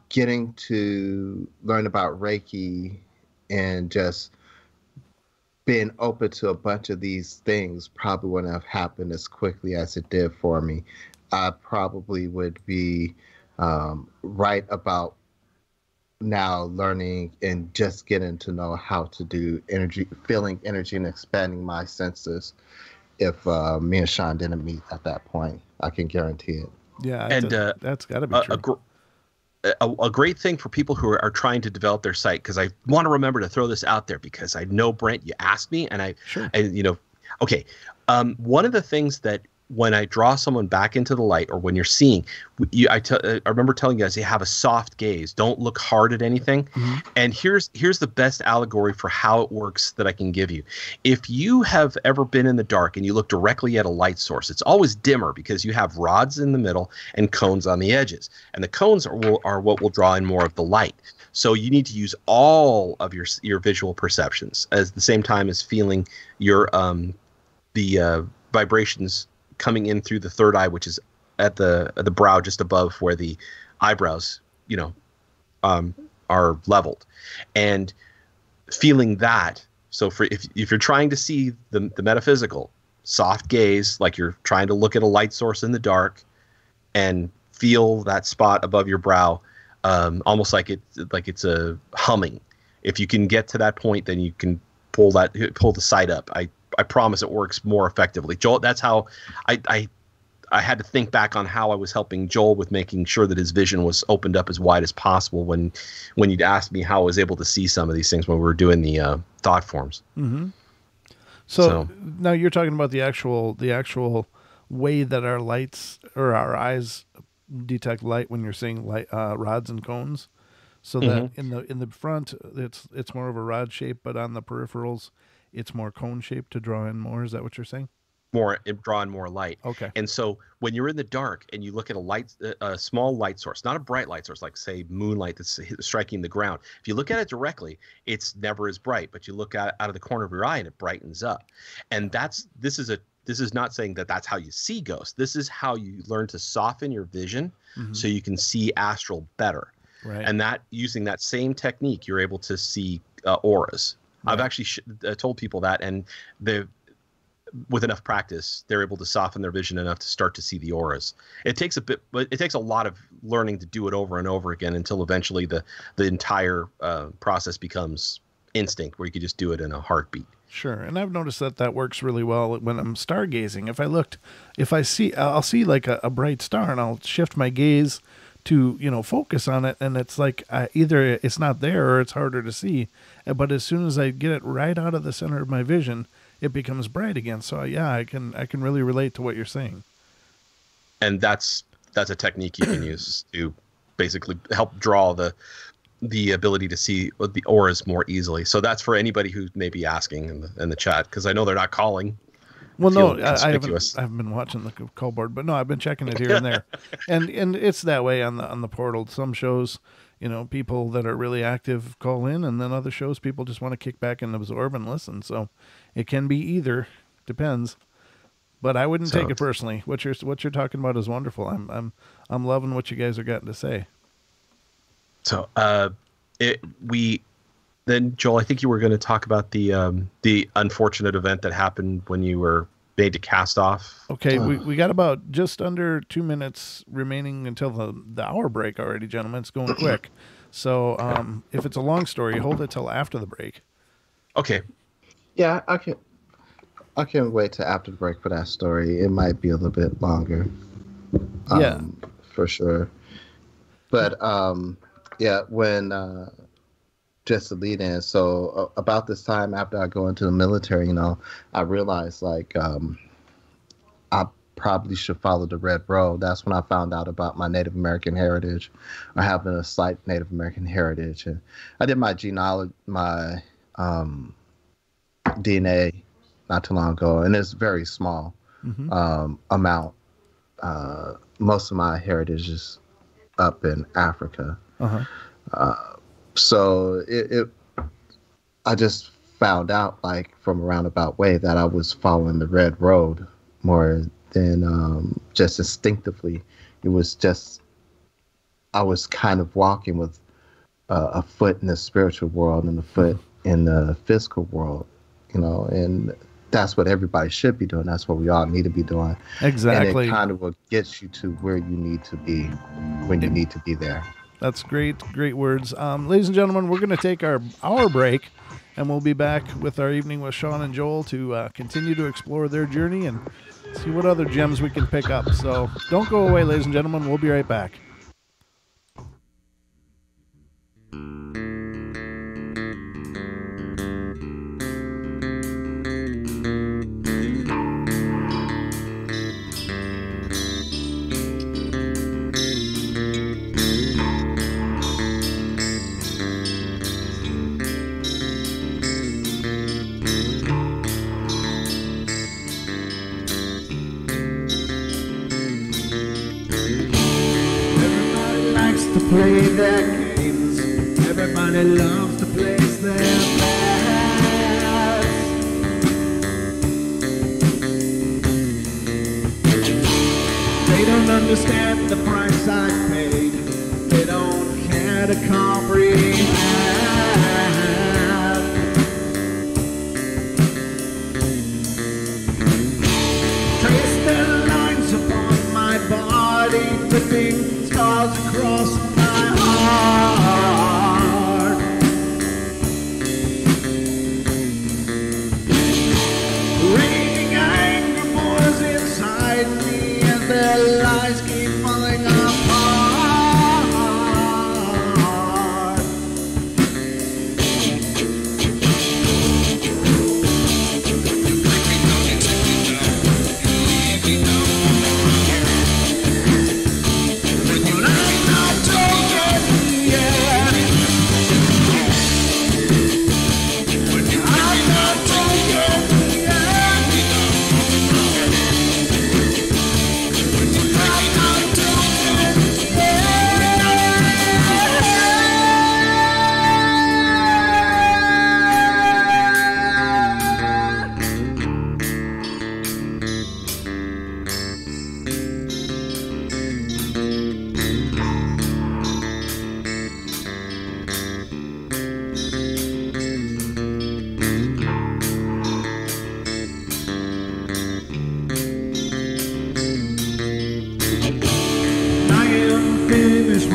Getting to learn about Reiki and just being open to a bunch of these things probably wouldn't have happened as quickly as it did for me. I probably would be right about now learning and just getting to know how to do energy, feeling energy and expanding my senses. If me and Sean didn't meet at that point, I can guarantee it. yeah, And that's got to be true. A great thing for people who are trying to develop their site, because I want to remember to throw this out there, because I know, Brent, you asked me, and okay. One of the things that when I draw someone back into the light, or when you're seeing, I remember telling you guys, you have a soft gaze. Don't look hard at anything. Mm-hmm. And here's the best allegory for how it works that I can give you. If you have ever been in the dark and you look directly at a light source, it's always dimmer because you have rods in the middle and cones on the edges. And the cones are what will draw in more of the light. So you need to use all of your visual perceptions at the same time as feeling your the vibrations coming in through the third eye, which is at the brow just above where the eyebrows, are leveled, and feeling that. So if you're trying to see the metaphysical, soft gaze, like you're trying to look at a light source in the dark, and feel that spot above your brow, almost like it's a humming. If you can get to that point, then you can pull the sight up. I promise it works more effectively. Joel, that's how I had to think back on how I was helping Joel with making sure that his vision was opened up as wide as possible when you'd asked me how I was able to see some of these things when we were doing the thought forms. Mm-hmm. So now you're talking about the actual way that our lights or our eyes detect light when you're seeing light rods and cones. So that in the front it's more of a rod shape, but on the peripherals it's more cone shaped to draw in more. Is that what you're saying? Draw in more light. Okay. And so when you're in the dark and you look at a small light source, not a bright light source, like say moonlight that's striking the ground. If you look at it directly, it's never as bright, but you look at it out of the corner of your eye and it brightens up. And this is not saying that that's how you see ghosts. This is how you learn to soften your vision so you can see astral better. Right. And that using that same technique, you're able to see auras. Right. I've actually told people that, and with enough practice, they're able to soften their vision enough to start to see the auras. It takes a lot of learning to do it over and over again until eventually the entire process becomes instinct, where you could just do it in a heartbeat. Sure. And I've noticed that works really well when I'm stargazing. I'll see like a bright star, and I'll shift my gaze to focus on it, and it's like either it's not there or it's harder to see. But as soon as I get it right out of the center of my vision, it becomes bright again. So yeah, I can really relate to what you're saying. And that's a technique you can use to basically help draw the ability to see the auras more easily. So that's for anybody who may be asking in the chat, because I know they're not calling. Well, no, I haven't been watching the call board, but no, I've been checking it here and there, and it's that way on the portal. Some shows, people that are really active call in, and then other shows people just want to kick back and absorb and listen. So it can be either, depends. But I wouldn't take it personally. What you're talking about is wonderful. I'm loving what you guys are getting to say. So then Joel, I think you were going to talk about the unfortunate event that happened when you were made to cast off. Okay, we got about just under 2 minutes remaining until the hour break already, gentlemen. It's going quick. So if it's a long story, hold it till after the break. Okay. Yeah, I can wait till after the break for that story. It might be a little bit longer. Yeah, for sure. But when just to lead in. So about this time after I go into the military, I realized I probably should follow the red road. That's when I found out about my Native American heritage, or having a slight Native American heritage. And I did my genealogy, my DNA not too long ago, and it's very small amount. Most of my heritage is up in Africa. So I just found out, like, from a roundabout way that I was following the red road more than just instinctively. It was just, I was kind of walking with a foot in the spiritual world and a foot in the physical world, and that's what everybody should be doing. That's what we all need to be doing. Exactly. And it kind of will get you to where you need to be when you need to be there. That's great words. Ladies and gentlemen, we're going to take our break, and we'll be back with our evening with Sean and Joel to continue to explore their journey and see what other gems we can pick up. So don't go away, ladies and gentlemen. We'll be right back. Play their games. Everybody loves to place their bets. They don't understand the price I paid. They don't care to comprehend. Trace their lines upon my body, dripping scars across my heart. Raging anger boils inside me, and their lies keep falling apart.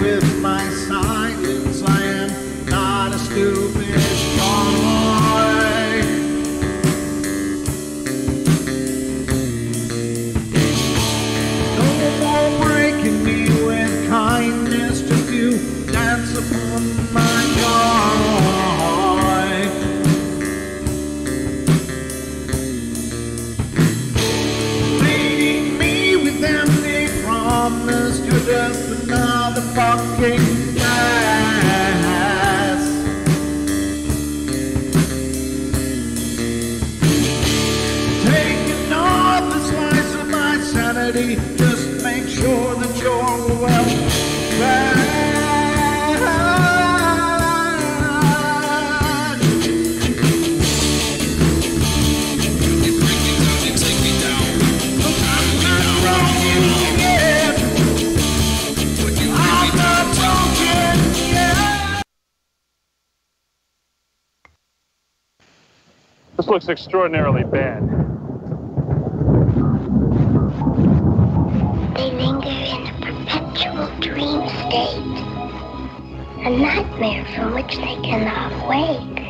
With my silence, I am not a stupid boy. No more breaking me with kindness, just you dance upon my joy. Leading me with empty promise, you're just another fucking mess. Taking off the slice of my sanity, just make sure that you're well fed. This looks extraordinarily bad. They linger in a perpetual dream state, a nightmare from which they cannot wake.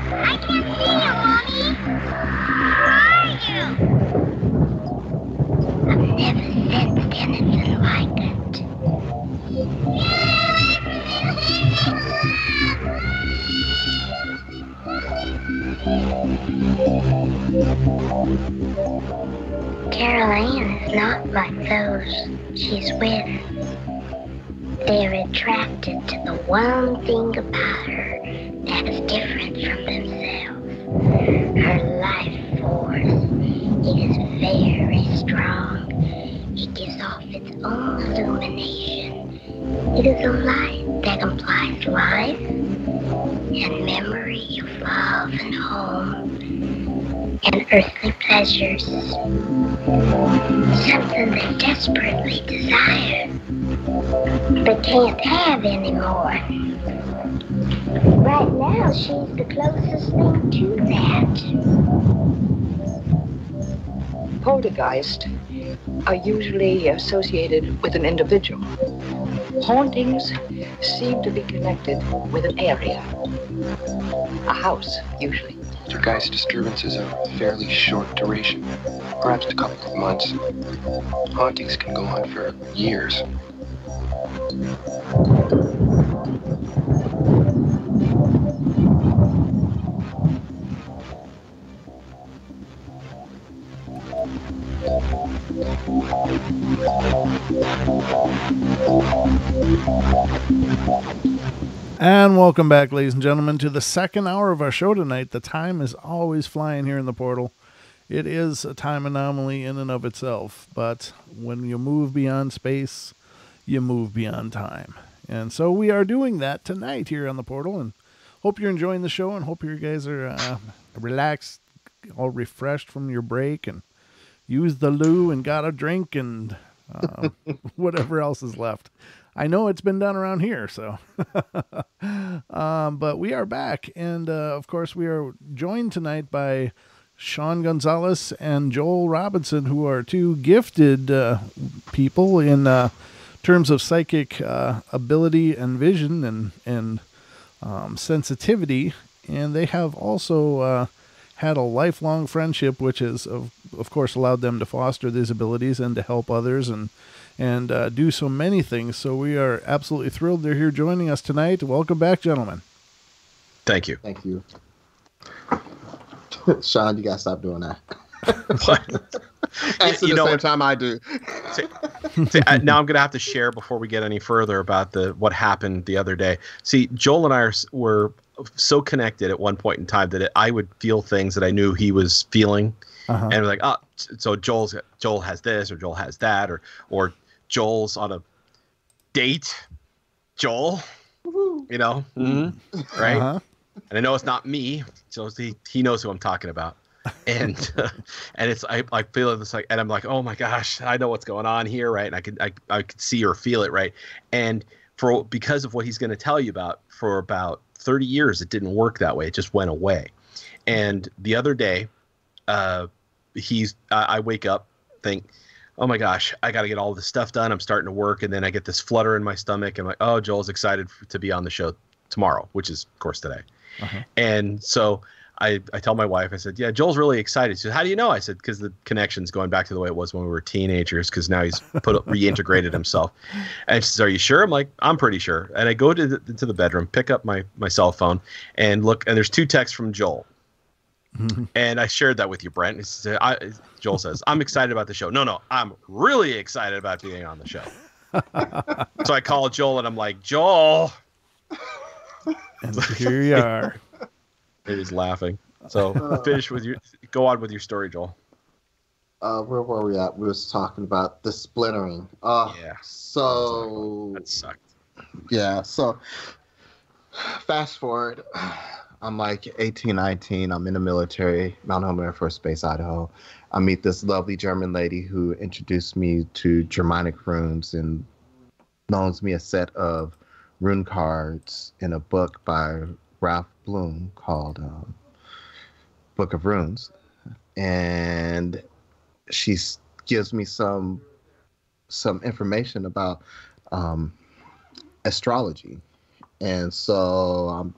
I can't see you, Mommy. Where are you? I've never sensed anything like it. Carol Ann is not like those she's with. They're attracted to the one thing about her that is different from themselves. Her life force. It is very strong. It gives off its own illumination. It is a light that implies life and memory of love and home and earthly pleasures. Something they desperately desire, but can't have anymore. Right now, she's the closest thing to that. Poltergeists are usually associated with an individual. Hauntings seem to be connected with an area. A house, usually. Poltergeist disturbances are fairly short duration, perhaps a couple of months. Hauntings can go on for years. And welcome back, ladies and gentlemen, to the second hour of our show tonight. The time is always flying here in the portal. It is a time anomaly in and of itself, but when you move beyond space, you move beyond time. And so we are doing that tonight here on the portal, and hope you're enjoying the show, and hope you guys are relaxed, all refreshed from your break, and use the loo and got a drink and whatever else is left. I know it's been done around here, so. But we are back, and of course we are joined tonight by Sean Gonzalez and Joel Robinson, who are two gifted people in terms of psychic ability and vision and sensitivity, and they have also had a lifelong friendship, which has, of course, allowed them to foster these abilities and to help others and do so many things. So we are absolutely thrilled they're here joining us tonight. Welcome back, gentlemen. Thank you. Thank you. Sean, you gotta stop doing that. What? Answer the same time I do. Now I'm gonna have to share before we get any further about what happened the other day. See, Joel and I were so connected at one point in time that I would feel things that I knew he was feeling, and we're like, oh, so Joel has this, or Joel has that, or Joel's on a date. Joel, you know, right? And I know it's not me, so he knows who I'm talking about. And it's I feel it's like, and I'm like, oh my gosh, I know what's going on here, right? And I could see or feel it, right? And because of what he's going to tell you about, for about 30 years it didn't work that way. It just went away. And the other day, I wake up, think, oh my gosh, I got to get all this stuff done. I'm starting to work, and then I get this flutter in my stomach. I'm like, oh, Joel's excited to be on the show tomorrow, which is of course today. And so I tell my wife, I said, yeah, Joel's really excited. She said, how do you know? I said, because the connection's going back to the way it was when we were teenagers, because now he's reintegrated himself. And she says, are you sure? I'm like, I'm pretty sure. And I go to the bedroom, pick up my cell phone, and look, and there's 2 texts from Joel. And I shared that with you, Brent. Joel says, I'm excited about the show. No, I'm really excited about being on the show. So I call Joel, and I'm like, Joel. And here you are. He's laughing. So go on with your story, Joel. Where were we at? We was talking about the splintering. Yeah. So that sucked. Yeah. So fast forward, I'm like 18, 19. I'm in the military, Mount Homer Air Force Base, Idaho. I meet this lovely German lady who introduced me to Germanic runes and loans me a set of rune cards in a book by Ralph Bloom called Book of Runes, and she gives me some information about astrology, and so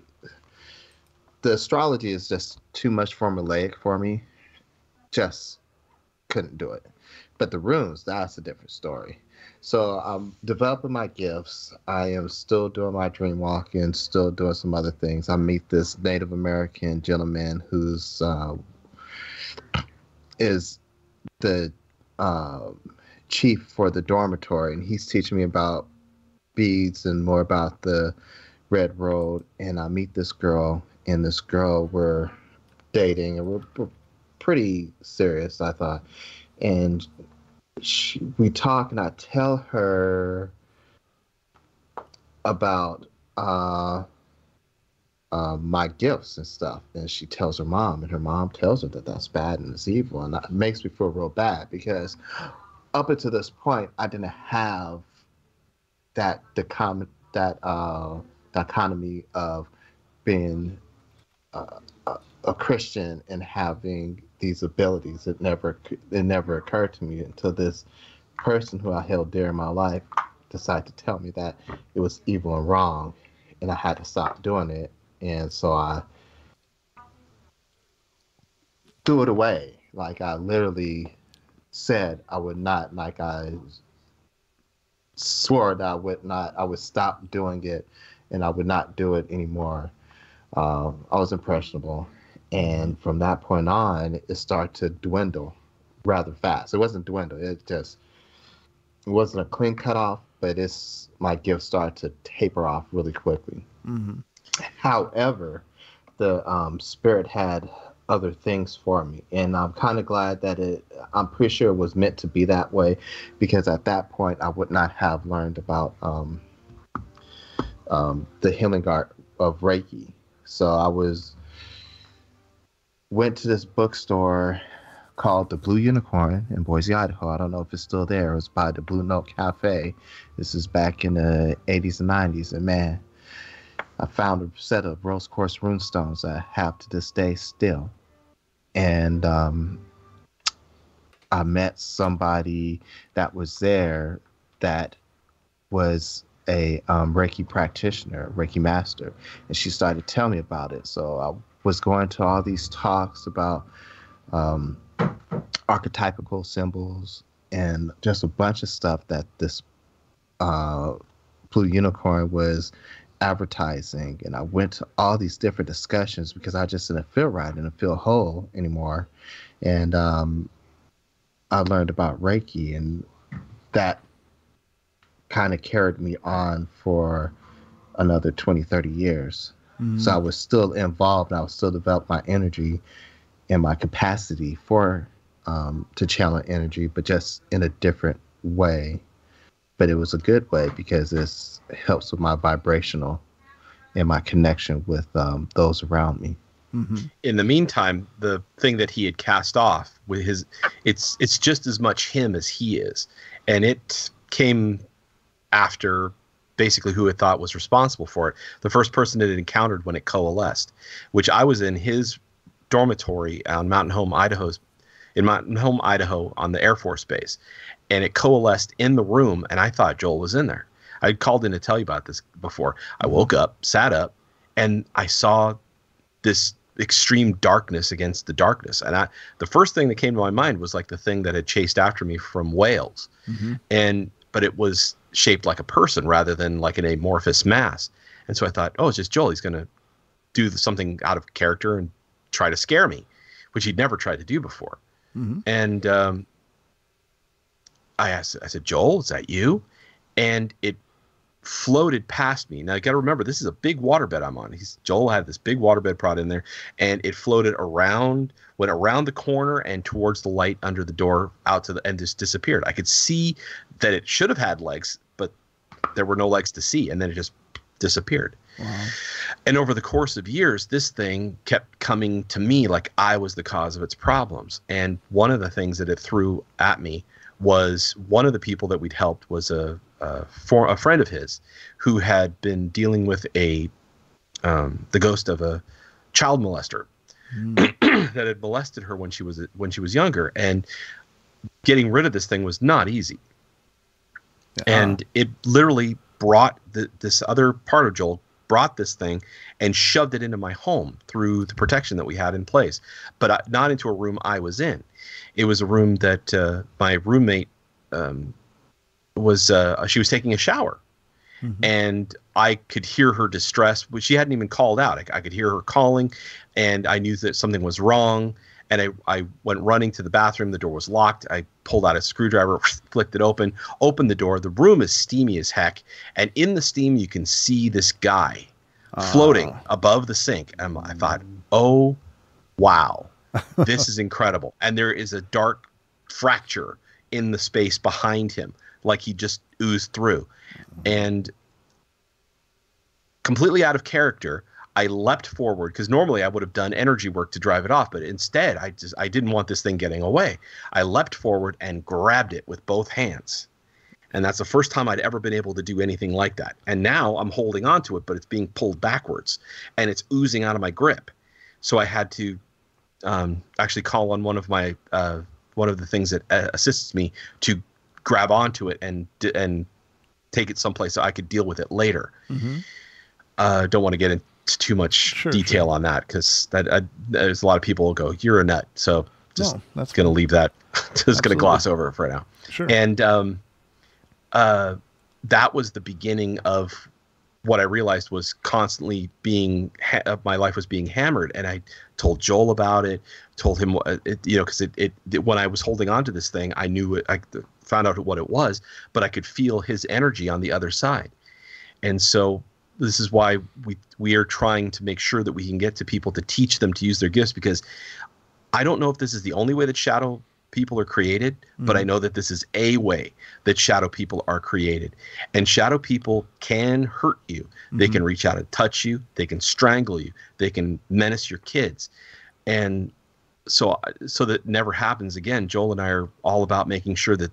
the astrology is just too much formulaic for me. Just couldn't do it. But the runes, that's a different story. So I'm developing my gifts. I am still doing my dream walking, still doing some other things. I meet this Native American gentleman who's is the chief for the dormitory, and he's teaching me about beads and more about the Red Road. And I meet this girl, and this girl we're dating, and we're pretty serious, I thought. And we talk, and I tell her about my gifts and stuff, and she tells her mom, and her mom tells her that that's bad and it's evil, and it makes me feel real bad because up until this point, I didn't have that dichotomy of being a Christian and having these abilities. It never occurred to me until this person who I held dear in my life decided to tell me that it was evil and wrong, and I had to stop doing it. And so I threw it away. Like, I literally said I would not. Like, I swore that I would stop doing it, and I would not do it anymore. I was impressionable. And from that point on, it started to dwindle rather fast. It wasn't dwindle. It wasn't a clean cutoff, but my gifts started to taper off really quickly. Mm-hmm. However, the spirit had other things for me, and I'm kind of glad that I'm pretty sure it was meant to be that way, because at that point I would not have learned about the healing art of Reiki. So I went to this bookstore called the Blue Unicorn in Boise, Idaho. I don't know if it's still there. It was by the Blue Note Cafe. This is back in the 80s and 90s, and man, I found a set of rose quartz runestones I have to this day still. And I met somebody that was there that was a Reiki practitioner, Reiki master, and she started to tell me about it. So I was going to all these talks about archetypical symbols and just a bunch of stuff that this Blue Unicorn was advertising, and I went to all these different discussions because I just didn't feel right, didn't feel whole anymore. And I learned about Reiki, and that kind of carried me on for another 20-30 years. Mm-hmm. So I was still involved, and I was still developing my energy and my capacity for to channel energy, but just in a different way. But it was a good way because it helps with my vibrational and my connection with those around me. Mm-hmm. In the meantime, the thing that he had cast off with it's just as much him as he is. And it came after basically who it thought was responsible for it. The first person it encountered when it coalesced, which I was in his dormitory on Mountain Home, Idaho on the Air Force Base. And it coalesced in the room, and I thought Joel was in there. I called in to tell you about this before. I woke up, sat up, and I saw this extreme darkness against the darkness. And the first thing that came to my mind was like the thing that had chased after me from Wales. Mm-hmm. But it was shaped like a person rather than like an amorphous mass. And so I thought, oh, it's just Joel. He's going to do something out of character and try to scare me, which he'd never tried to do before. Mm-hmm. And I said, Joel, is that you? And it floated past me. Now, you got to remember, this is a big waterbed I'm on. Joel had this big waterbed prod in there, and it floated around, went around the corner and towards the light under the door and just disappeared. I could see that it should have had legs, but there were no legs to see, and then it just disappeared. Wow. And over the course of years, this thing kept coming to me like I was the cause of its problems. And one of the things that it threw at me was one of the people that we'd helped was a friend of his who had been dealing with the ghost of a child molester that had molested her when she was younger, and getting rid of this thing was not easy. And it literally brought this other part of Joel brought this thing and shoved it into my home through the protection that we had in place, but not into a room I was in. It was a room that my roommate she was taking a shower. And I could hear her distress, but she hadn't even called out. I could hear her calling, and I knew that something was wrong. And I went running to the bathroom. The door was locked. I pulled out a screwdriver, flicked it opened the door. The room is steamy as heck. And in the steam, you can see this guy floating above the sink. And I thought, oh, wow, this is incredible. And there is a dark fracture in the space behind him, like he just oozed through. And completely out of character, I leapt forward, because normally I would have done energy work to drive it off, but instead I didn't want this thing getting away. I leapt forward and grabbed it with both hands. And that's the first time I'd ever been able to do anything like that. And now I'm holding on to it, but it's being pulled backwards and it's oozing out of my grip. So I had to actually call on one of the things that assists me to grab onto it and take it someplace so I could deal with it later. Don't want to get into too much detail on that, because there's a lot of people who go, "You're a nut." So just going to leave that. Just going to gloss over it for now. Sure. And that was the beginning of what I realized was constantly my life was being hammered. And I told Joel about it, told him, because when I was holding on to this thing, I knew it. I found out what it was, but I could feel his energy on the other side. And so this is why we are trying to make sure that we can get to people to teach them to use their gifts, because I don't know if this is the only way that shadow people are created, but I know that this is a way that shadow people are created. And shadow people can hurt you. They can reach out and touch you. They can strangle you. They can menace your kids. And so that never happens again, Joel and I are all about making sure that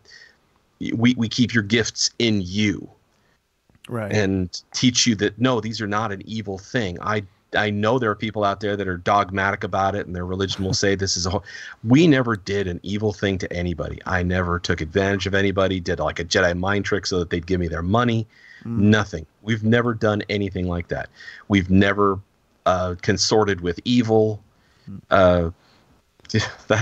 we keep your gifts in you. Right. And teach you that, no, these are not an evil thing. I know there are people out there that are dogmatic about it, and their religion will say this is we never did an evil thing to anybody. I never took advantage of anybody, did like a Jedi mind trick so that they'd give me their money. Nothing. We've never done anything like that. We've never consorted with evil, that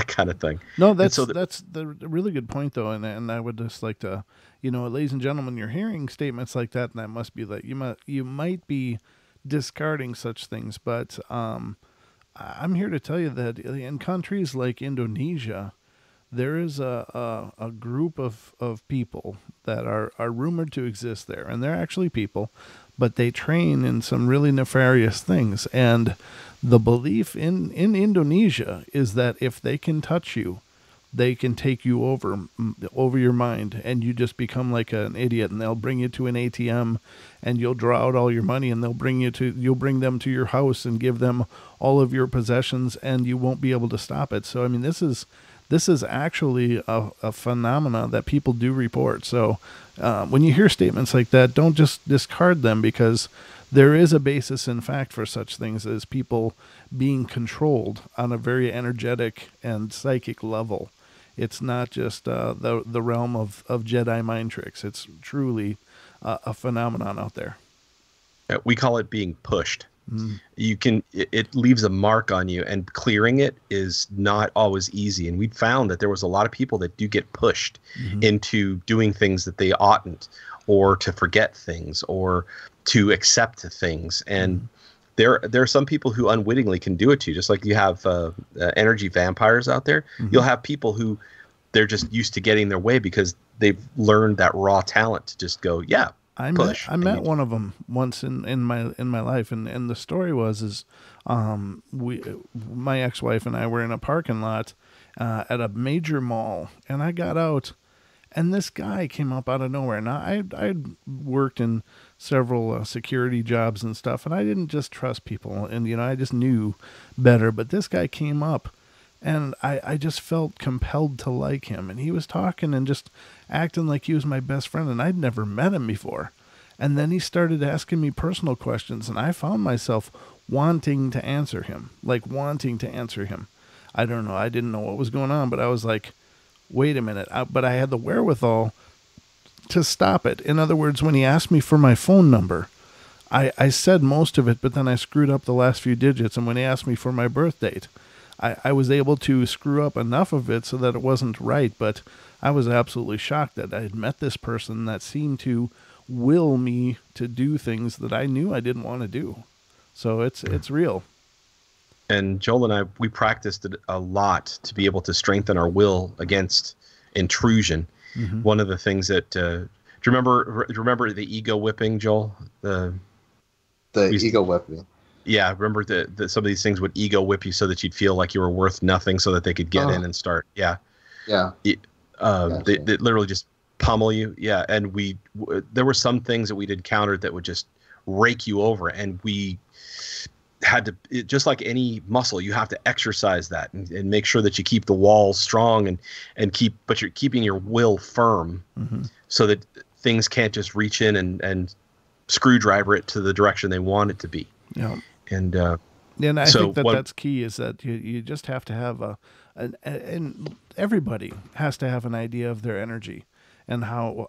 kind of thing. No, that's the really good point, though. And I would just like to, ladies and gentlemen, you're hearing statements like that, and that must be that you might be discarding such things, but I'm here to tell you that in countries like Indonesia, there is a group of people that are rumored to exist there, and they're actually people, but they train in some really nefarious things. And the belief in Indonesia is that if they can touch you, they can take you over your mind, and you just become like an idiot, and they'll bring you to an ATM and you'll draw out all your money, and you'll bring them to your house and give them all of your possessions, and you won't be able to stop it. So, I mean, this is actually a phenomena that people do report. So when you hear statements like that, don't just discard them, because there is a basis in fact for such things as people being controlled on a very energetic and psychic level. It's not just the realm of Jedi mind tricks. It's truly a phenomenon out there. We call it being pushed. It leaves a mark on you, and clearing it is not always easy. And we found that there was a lot of people that do get pushed into doing things that they oughtn't, or to forget things, or to accept things. And there are some people who unwittingly can do it too. Just like you have energy vampires out there, you'll have people who they're just used to getting their way because they've learned that raw talent to just go, I met one of them once in my life, and the story was my ex-wife and I were in a parking lot at a major mall, and I got out, and this guy came up out of nowhere. Now I'd worked in several security jobs and stuff, and I didn't just trust people, and I just knew better. But this guy came up, and I just felt compelled to like him, and he was talking and just acting like he was my best friend, and I'd never met him before. And then he started asking me personal questions, and I found myself wanting to answer him. I don't know. I didn't know what was going on, but I was like, wait a minute. But I had the wherewithal to stop it. In other words, when he asked me for my phone number, I said most of it, but then I screwed up the last few digits. And when he asked me for my birth date, I was able to screw up enough of it so that it wasn't right, but I was absolutely shocked that I had met this person that seemed to will me to do things that I knew I didn't want to do. So it's real. And Joel and I, we practiced it a lot to be able to strengthen our will against intrusion. Mm-hmm. One of the things that do you remember the ego whipping, Joel? The ego whipping. Yeah, remember that some of these things would ego whip you so that you'd feel like you were worth nothing, so that they could get in and start. Yeah. They literally just pummel you. Yeah, and there were some things that we'd encountered that would just rake you over, and we had to, just like any muscle, you have to exercise that and make sure that you keep the walls strong but you're keeping your will firm, mm-hmm. so that things can't just reach in and screwdriver it to the direction they want it to be. Yeah. And I think that's key, is that you just have to have and everybody has to have an idea of their energy and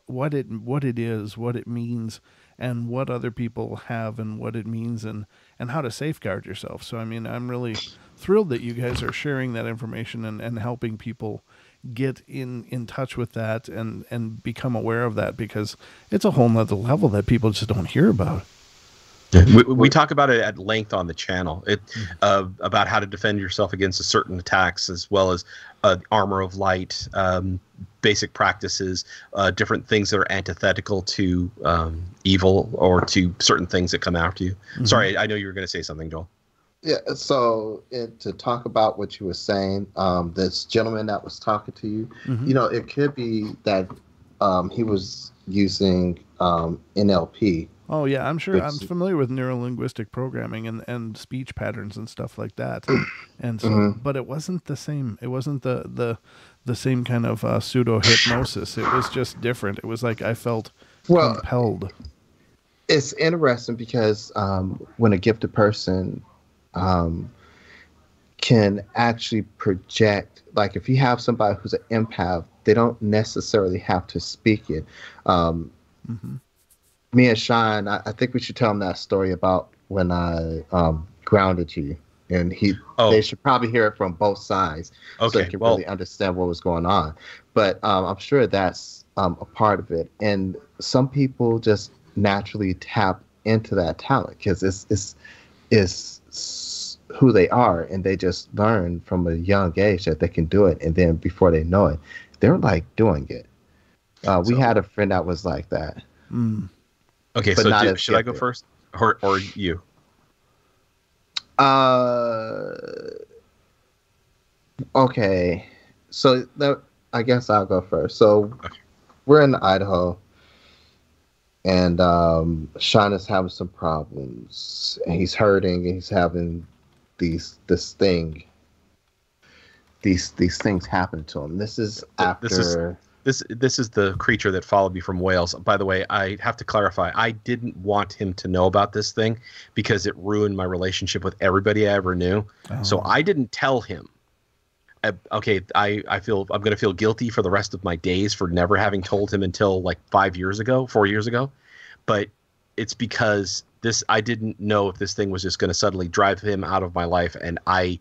what it is, what it means, and what other people have and what it means, and how to safeguard yourself. So, I mean, I'm really thrilled that you guys are sharing that information and helping people get in touch with that and become aware of that, because it's a whole nother level that people just don't hear about. We talk about it at length on the channel, about how to defend yourself against certain attacks, as well as armor of light, basic practices, different things that are antithetical to evil or to certain things that come after you. Mm-hmm. Sorry, I know you were going to say something, Joel. Yeah, so to talk about what you were saying, this gentleman that was talking to you, mm-hmm. It could be that he was using NLP. Oh, yeah, I'm sure. I'm familiar with neuro-linguistic programming and speech patterns and stuff like that. And so, mm-hmm. but it wasn't the same. It wasn't the same kind of pseudo-hypnosis. It was just different. It was like I felt compelled. It's interesting because when a gifted person can actually project, like if you have somebody who's an empath, they don't necessarily have to speak it. Mm-hmm. Me and Sean, I think we should tell him that story about when I grounded you, and they should probably hear it from both sides, so they can really understand what was going on. But I'm sure that's a part of it, and some people just naturally tap into that talent because it's who they are, and they just learn from a young age that they can do it, and then before they know it, they're like doing it. We had a friend that was like that. Mm. Okay, so should I go first, or you? Okay, so I guess I'll go first. So we're in Idaho, and Sean is having some problems, and he's hurting, and he's having these things happen to him. This is after. This is the creature that followed me from Wales. By the way, I have to clarify. I didn't want him to know about this thing because it ruined my relationship with everybody I ever knew. Oh. So I didn't tell him. I feel I'm going to feel guilty for the rest of my days for never having told him until like 4 years ago. But it's because I didn't know if this thing was just going to suddenly drive him out of my life, and I'd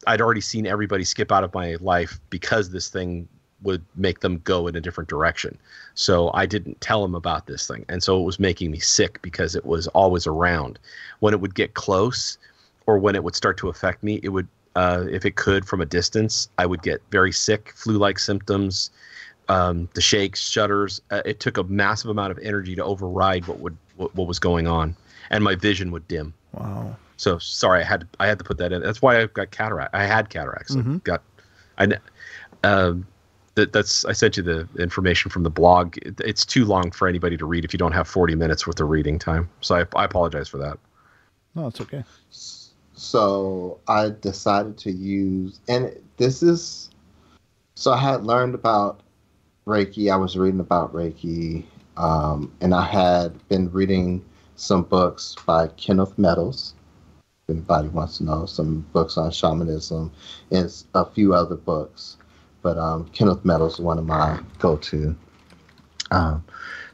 already seen everybody skip out of my life because this thing would make them go in a different direction. So I didn't tell him about this thing. And so it was making me sick because it was always around. When it would get close or when it would start to affect me, it would, if it could from a distance, I would get very sick, flu-like symptoms, the shakes, shudders. It took a massive amount of energy to override what was going on. And my vision would dim. Wow. So sorry, I had to put that in. That's why I got cataract. I had cataracts. Mm-hmm. I sent you the information from the blog. It's too long for anybody to read if you don't have 40 minutes worth of reading time. So I apologize for that. No, it's okay. So I decided to use, so I had learned about Reiki. I was reading about Reiki, and I had been reading some books by Kenneth Meadows. If anybody wants to know, some books on shamanism and a few other books. But Kenneth Meadows is one of my go-to.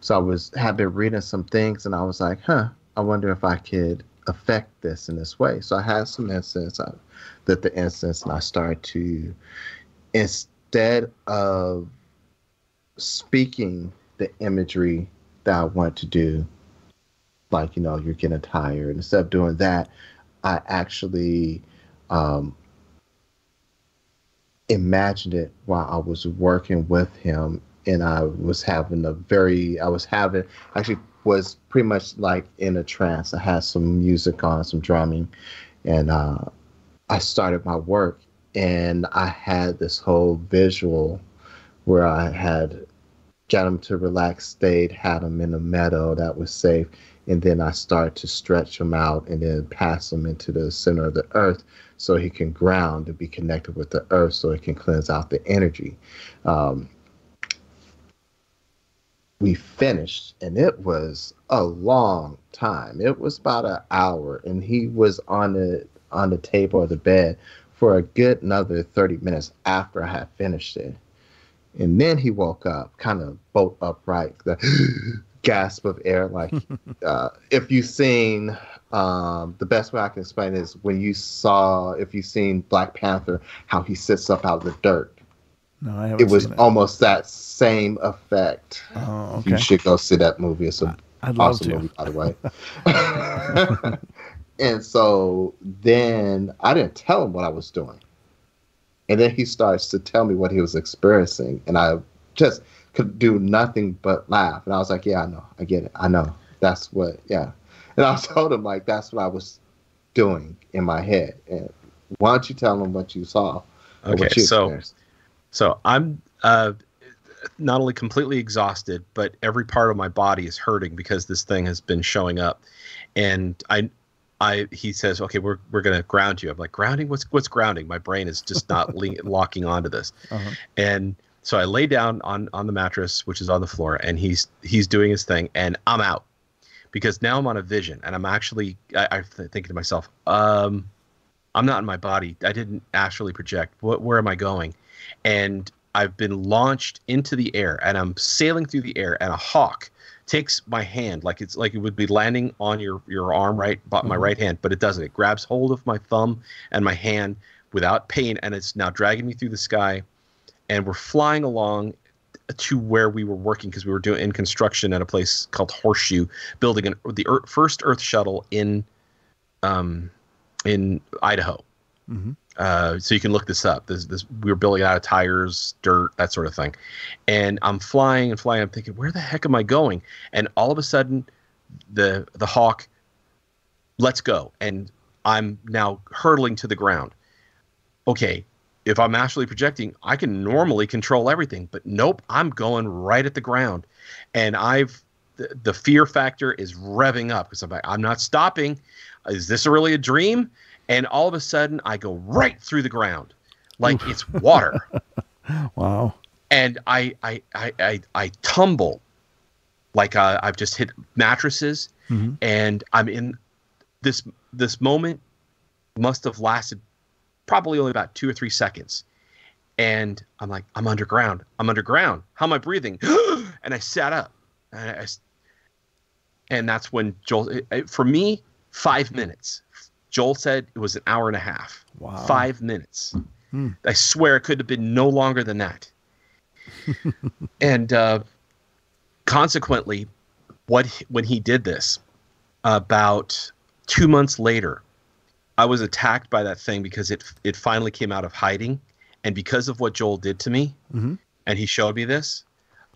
So I had been reading some things, and I was like, I wonder if I could affect this in this way. So I had some incense. I lit the incense, and I started to, instead of speaking the imagery that I want to do, like, you're getting tired, instead of doing that, I actually imagined it while I was working with him, and I was pretty much like in a trance. I had some music on, some drumming, and I started my work, and I had this whole visual where I had got him to relax state, had him in a meadow that was safe, and then I started to stretch him out and then pass him into the center of the earth so he can ground and be connected with the earth so it can cleanse out the energy. We finished, and it was a long time. It was about an hour, and he was on the table of the bed for a good another 30 minutes after I had finished it. And then he woke up, kind of bolt upright, the gasp of air. Like, if you've seen, the best way I can explain it is if you've seen Black Panther, how he sits up out of the dirt. No, I haven't. It was seen it. almost that same effect. Oh, okay. You should go see that movie. It's an awesome movie, by the way. And so then I didn't tell him what I was doing. And then he starts to tell me what he was experiencing. And I just could do nothing but laugh. And I was like, yeah, I know. I get it. I know. That's what, yeah. And I told him, like, that's what I was doing in my head. And why don't you tell him what you saw? Okay, what you experienced? So I'm not only completely exhausted, but every part of my body is hurting because this thing has been showing up. And he says, okay, we're going to ground you. I'm like, grounding? What's grounding? My brain is just not locking onto this. Uh-huh. And so I lay down on the mattress, which is on the floor, and he's doing his thing, and I'm out because now I'm on a vision, and I'm actually I'm thinking to myself, I'm not in my body. I didn't actually project. Where am I going? And I've been launched into the air, and I'm sailing through the air, and a hawk takes my hand like it would be landing on your arm, right, my right hand, but it doesn't. It grabs hold of my thumb and my hand without pain, and it's now dragging me through the sky, and we're flying along to where we were working because we were doing in construction at a place called Horseshoe, building the first Earth shuttle in Idaho. Mm-hmm. So you can look this up. We were building out of tires, dirt, that sort of thing. And I'm flying and flying. I'm thinking, where the heck am I going? And all of a sudden, the hawk lets go, and I'm now hurtling to the ground. Okay, if I'm actually projecting, I can normally control everything, but nope, I'm going right at the ground. And the fear factor is revving up because I'm like, I'm not stopping. Is this really a dream? And all of a sudden, I go right through the ground, like it's water. Wow! And I tumble, like I've just hit mattresses, mm-hmm. and I'm in this moment. Must have lasted probably only about 2 or 3 seconds, and I'm like, I'm underground. How am I breathing? And I sat up, and that's when Joel. For me, 5 minutes. Joel said it was an hour and a half. Wow. 5 minutes. I swear it could have been no longer than that. And consequently, when he did this, about 2 months later, I was attacked by that thing because it finally came out of hiding. And because of what Joel did to me, mm-hmm. and he showed me this,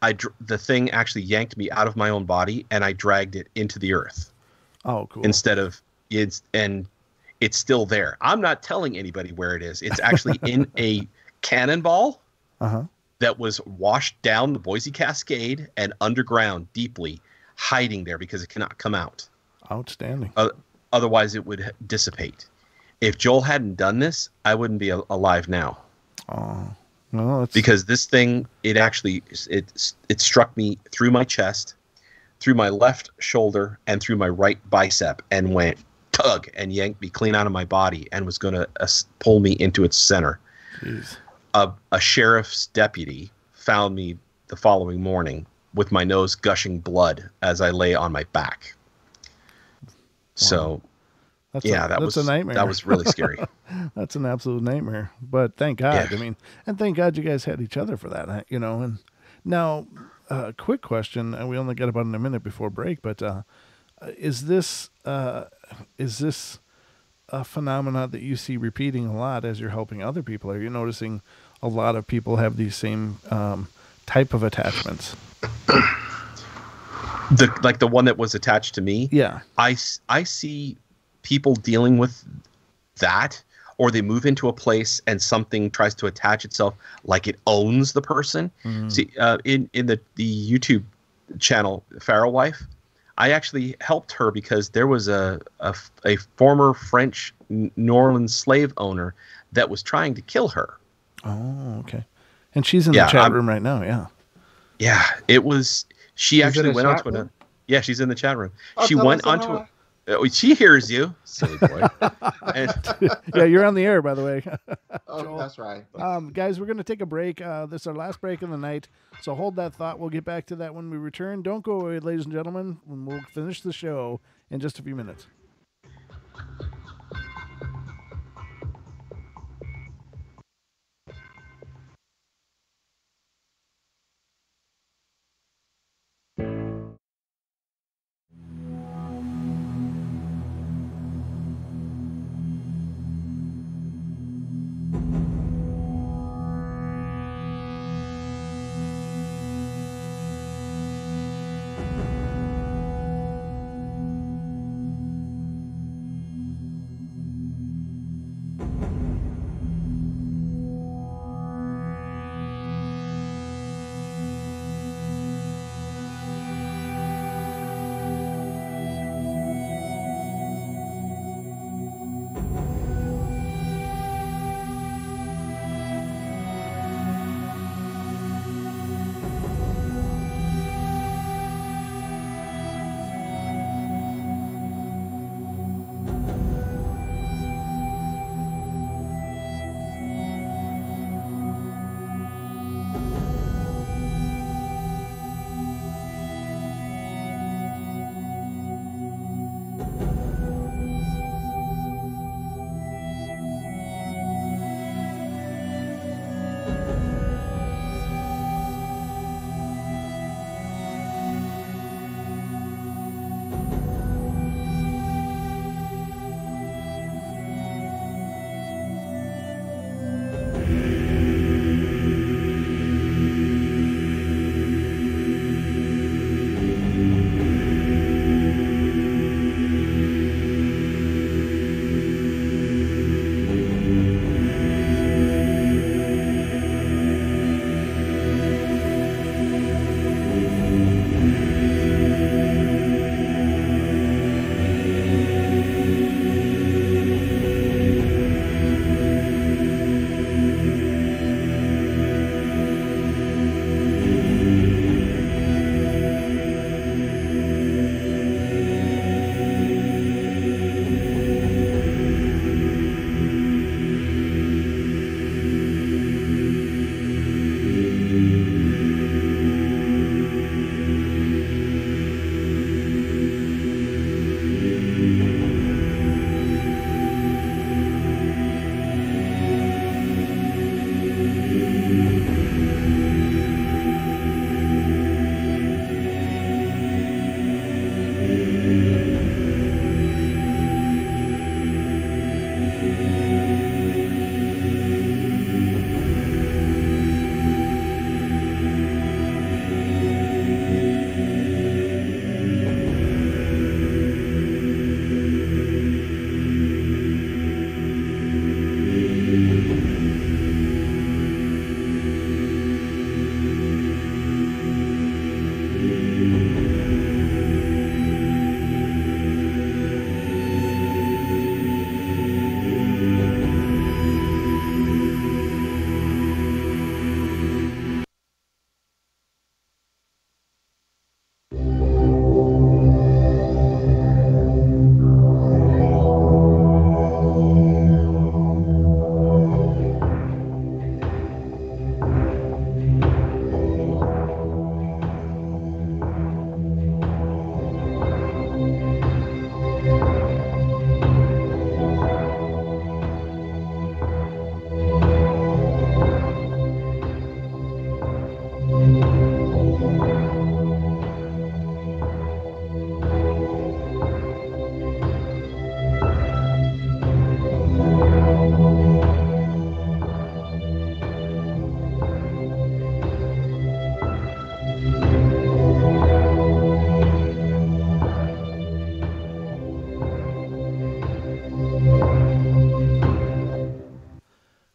the thing actually yanked me out of my own body, and I dragged it into the earth. Oh, cool. Instead of it's still there. I'm not telling anybody where it is. It's actually in a cannonball that was washed down the Boise Cascade and underground deeply, hiding there because it cannot come out. Outstanding. Otherwise, it would dissipate. If Joel hadn't done this, I wouldn't be alive now. Oh, no, because this thing, it struck me through my chest, through my left shoulder, and through my right bicep, and went tug and yanked me clean out of my body and was going to pull me into its center. Jeez. A sheriff's deputy found me the following morning with my nose gushing blood as I lay on my back. Wow. So That's a nightmare. That was really scary. That's an absolute nightmare. But thank God. Yeah. I mean, and thank God you guys had each other for that, you know. And now, quick question, and we only got about a minute before break, but is this a phenomena that you see repeating a lot as you're helping other people? Are you noticing a lot of people have these same type of attachments? The one that was attached to me. Yeah. I see people dealing with that, or they move into a place and something tries to attach itself like it owns the person. Mm-hmm. See, in the YouTube channel Pharaoh Wife, I actually helped her because there was a former French New Orleans slave owner that was trying to kill her. Oh, okay. And she's in the chat room right now. Yeah. Yeah, it was. She actually went onto room? Yeah, she's in the chat room. Oh, She tell went us onto hi. She hears you, silly boy. And, Yeah, you're on the air, by the way. Oh, that's right. Guys, we're going to take a break. This is our last break of the night, so hold that thought. We'll get back to that when we return. Don't go away, ladies and gentlemen. We'll finish the show in just a few minutes.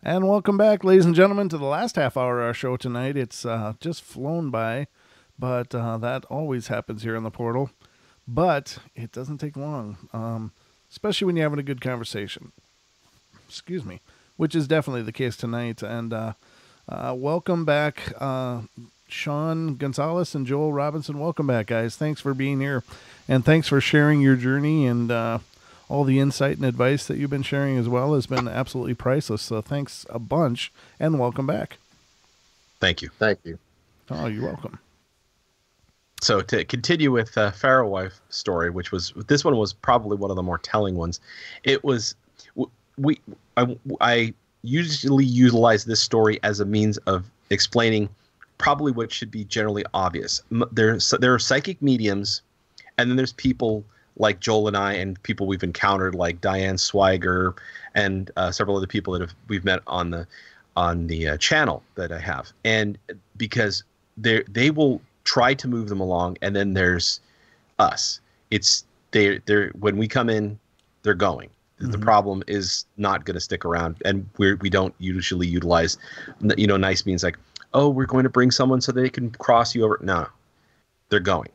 And welcome back, ladies and gentlemen, to the last half hour of our show tonight. It's just flown by, but that always happens here on the portal. But it doesn't take long, especially when you're having a good conversation. Excuse me, which is definitely the case tonight. And welcome back, Sean Gonzalez and Joel Robinson. Welcome back, guys. Thanks for being here, and thanks for sharing your journey and all the insight and advice that you've been sharing as well has been absolutely priceless. So thanks a bunch, and welcome back. Thank you. Thank you. Oh, you're welcome. So to continue with Pharaoh Wife story, this one was probably one of the more telling ones. It was I usually utilize this story as a means of explaining probably what should be generally obvious. There are psychic mediums, and then there's people like Joel and I, and people we've encountered like Diane Swiger and several other people that we've met on the channel that I have. And because they will try to move them along, and then there's us. It's they're when we come in, they're going. Mm-hmm. The problem is not going to stick around, and we don't usually utilize nice means like, oh, we're going to bring someone so they can cross you over. No, they're going.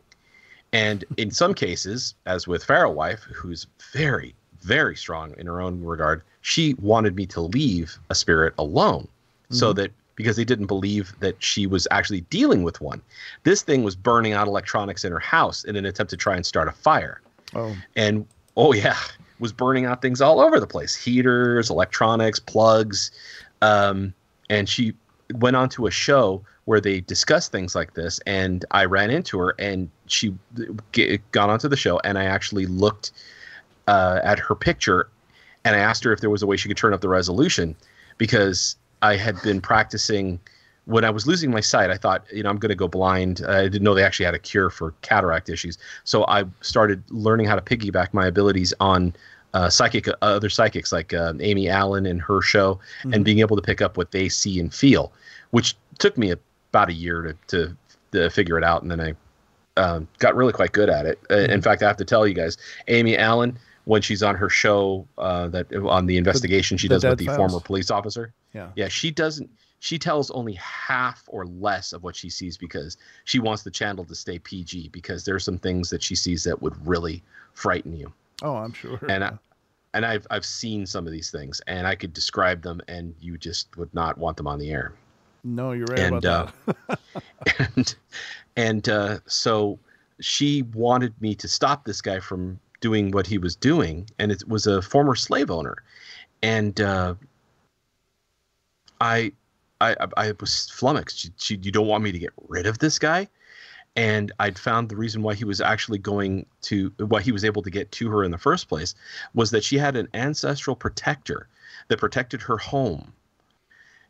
And in some cases, as with Pharaoh Wife, who's very, very strong in her own regard, she wanted me to leave a spirit alone, so that because they didn't believe that she was actually dealing with one. This thing was burning out electronics in her house in an attempt to try and start a fire. Oh. And, was burning out things all over the place. Heaters, electronics, plugs. And she went on to a show where they discussed things like this, and I ran into her, and she got onto the show, and I actually looked at her picture, and I asked her if there was a way she could turn up the resolution, because I had been practicing. When I was losing my sight, I thought, I'm going to go blind. I didn't know they actually had a cure for cataract issues. So I started learning how to piggyback my abilities on other psychics like Amy Allen and her show, and being able to pick up what they see and feel, which took me about a year to figure it out. And then I got really quite good at it. In fact, I have to tell you guys, Amy Allen, when she's on her show that on the investigation she does with the former police officer. Yeah, she tells only half or less of what she sees because she wants the channel to stay PG, because there are some things that she sees that would really frighten you. Oh, I'm sure. And I've seen some of these things, and I could describe them, and you just would not want them on the air. No, you're right about that. So she wanted me to stop this guy from doing what he was doing, and it was a former slave owner, and I was flummoxed. You don't want me to get rid of this guy? And I'd found the reason why he was actually why he was able to get to her in the first place was that she had an ancestral protector that protected her home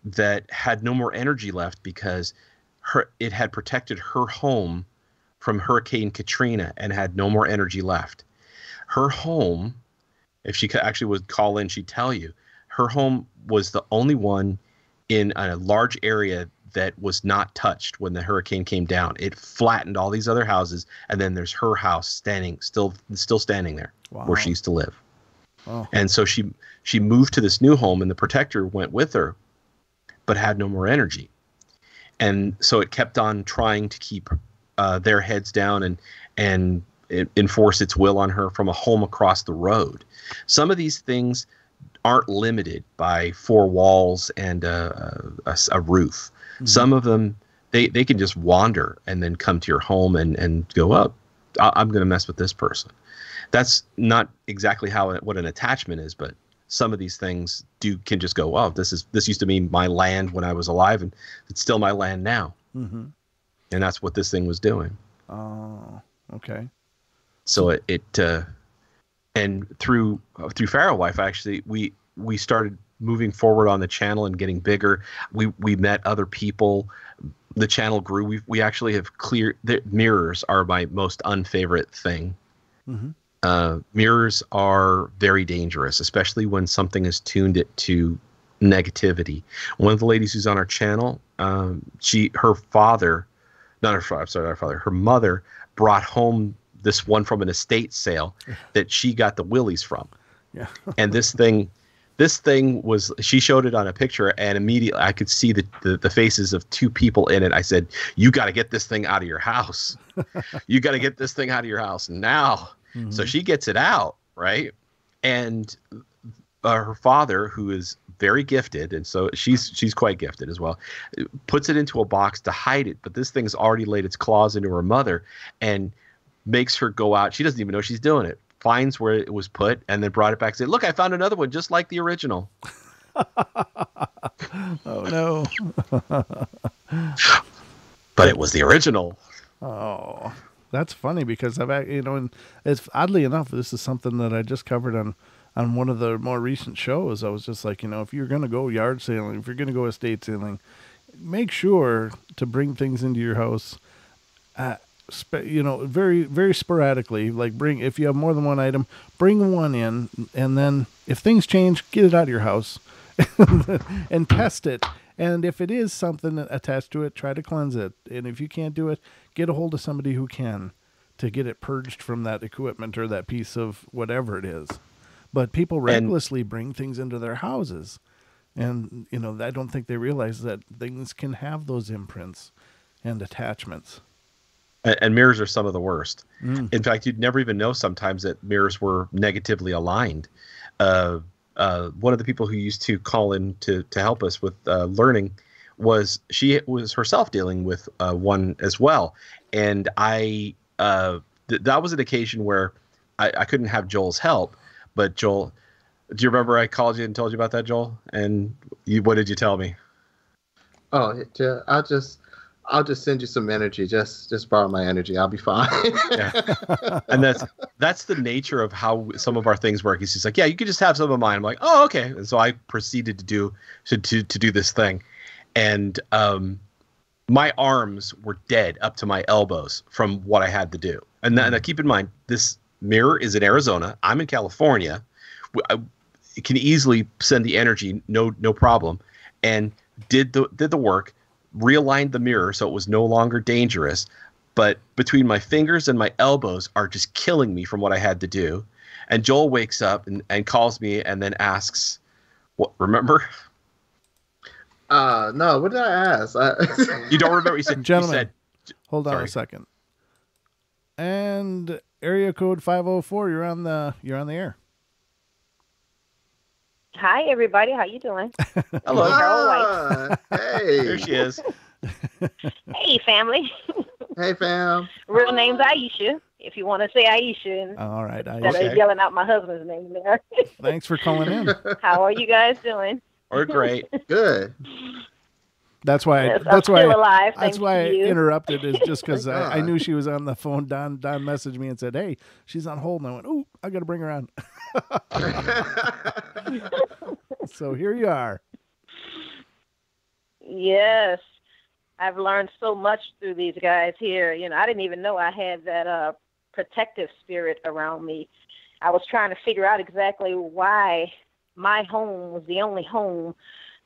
that had no more energy left, because it had protected her home from Hurricane Katrina and had no more energy left. Her home, if she actually would call in, she'd tell you, her home was the only one in a large area that was not touched when the hurricane came down. It flattened all these other houses, and then there's her house still standing there. Wow. Where she used to live. Oh. And so she moved to this new home, and the protector went with her, but had no more energy. And so it kept on trying to keep their heads down and enforce its will on her from a home across the road. Some of these things aren't limited by four walls and a roof. Mm-hmm. Some of them, they can just wander and then come to your home and go, oh, I'm going to mess with this person. That's not exactly what an attachment is, but some of these things can just go, oh, this used to be my land when I was alive, and it's still my land now. Mm-hmm. And that's what this thing was doing. Oh, okay. So and through Pharaoh Wife, actually, we started moving forward on the channel and getting bigger. We met other people. The channel grew. We actually have cleared. Mirrors are my most unfavorite thing. Mm-hmm. Mirrors are very dangerous, especially when something is tuned it to negativity. One of the ladies who's on our channel, her mother brought home this one from an estate sale that she got the willies from. Yeah. And this thing this thing was, she showed it on a picture, and immediately I could see the faces of two people in it. I said, you got to get this thing out of your house. You got to get this thing out of your house now. So she gets it out, right? And her father, who is very gifted, and so she's quite gifted as well, puts it into a box to hide it. But this thing's already laid its claws into her mother and makes her go out. She doesn't even know she's doing it. Finds where it was put and then brought it back. Said, "Look, I found another one just like the original." Oh no! But it was the original. Oh, that's funny because I've, and it's oddly enough, this is something that I just covered on one of the more recent shows. I was just like, if you're going to go yard sailing, if you're going to go estate sailing, make sure to bring things into your house, very, very sporadically. Like if you have more than one item, bring one in, and then if things change, get it out of your house and test it. And if it is something attached to it, try to cleanse it. And if you can't do it, get a hold of somebody who can to get it purged from that equipment or that piece of whatever it is. But people recklessly bring things into their houses. And, I don't think they realize that things can have those imprints and attachments. And mirrors are some of the worst. In fact, you'd never even know sometimes that mirrors were negatively aligned. One of the people who used to call in to help us with learning she was herself dealing with one as well. And that was an occasion where I couldn't have Joel's help. But Joel, do you remember I called you and told you about that, Joel? And what did you tell me? Oh, I'll just send you some energy. Just borrow my energy. I'll be fine. Yeah. And that's the nature of how some of our things work. He's just like, yeah, you can just have some of mine. I'm like, oh, okay. And so I proceeded to do this thing, and my arms were dead up to my elbows from what I had to do. And now keep in mind, this mirror is in Arizona. I'm in California. It can easily send the energy, no problem, and did the work. Realigned the mirror so it was no longer dangerous, but between my fingers and my elbows are just killing me from what I had to do. And Joel wakes up and calls me and then asks, "What? Remember?" No. What did I ask? You don't remember? He said, "Gentlemen, hold on a second." And area code 504. You're on the air. Hi, everybody. How you doing? Hello. Hey. There she is. Hey, family. Hey, fam. Real name's Aisha, if you want to say Aisha. All right, Aisha. Instead of yelling out my husband's name there. Thanks for calling in. How are you guys doing? We're great. Good. That's why. Yes, that's why. Alive, that's why I interrupted. Is just because Oh I knew she was on the phone. Don messaged me and said, "Hey, she's on hold." And I went, "Ooh, I got to bring her on." So here you are. Yes, I've learned so much through these guys here. I didn't even know I had that protective spirit around me. I was trying to figure out exactly why my home was the only home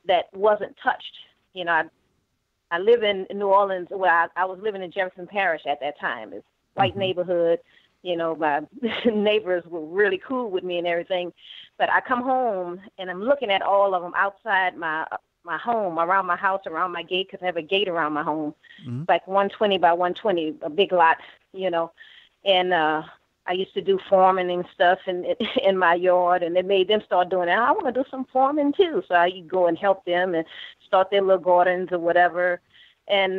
that wasn't touched. I live in New Orleans. Well, I was living in Jefferson Parish at that time. It's a white neighborhood. My neighbors were really cool with me and everything. But I come home, and I'm looking at all of them outside my home, around my house, around my gate, because I have a gate around my home, like 120 by 120, a big lot, And I used to do farming and stuff in my yard, and it made them start doing it. I want to do some farming, too. So I go and help them and start their little gardens or whatever. And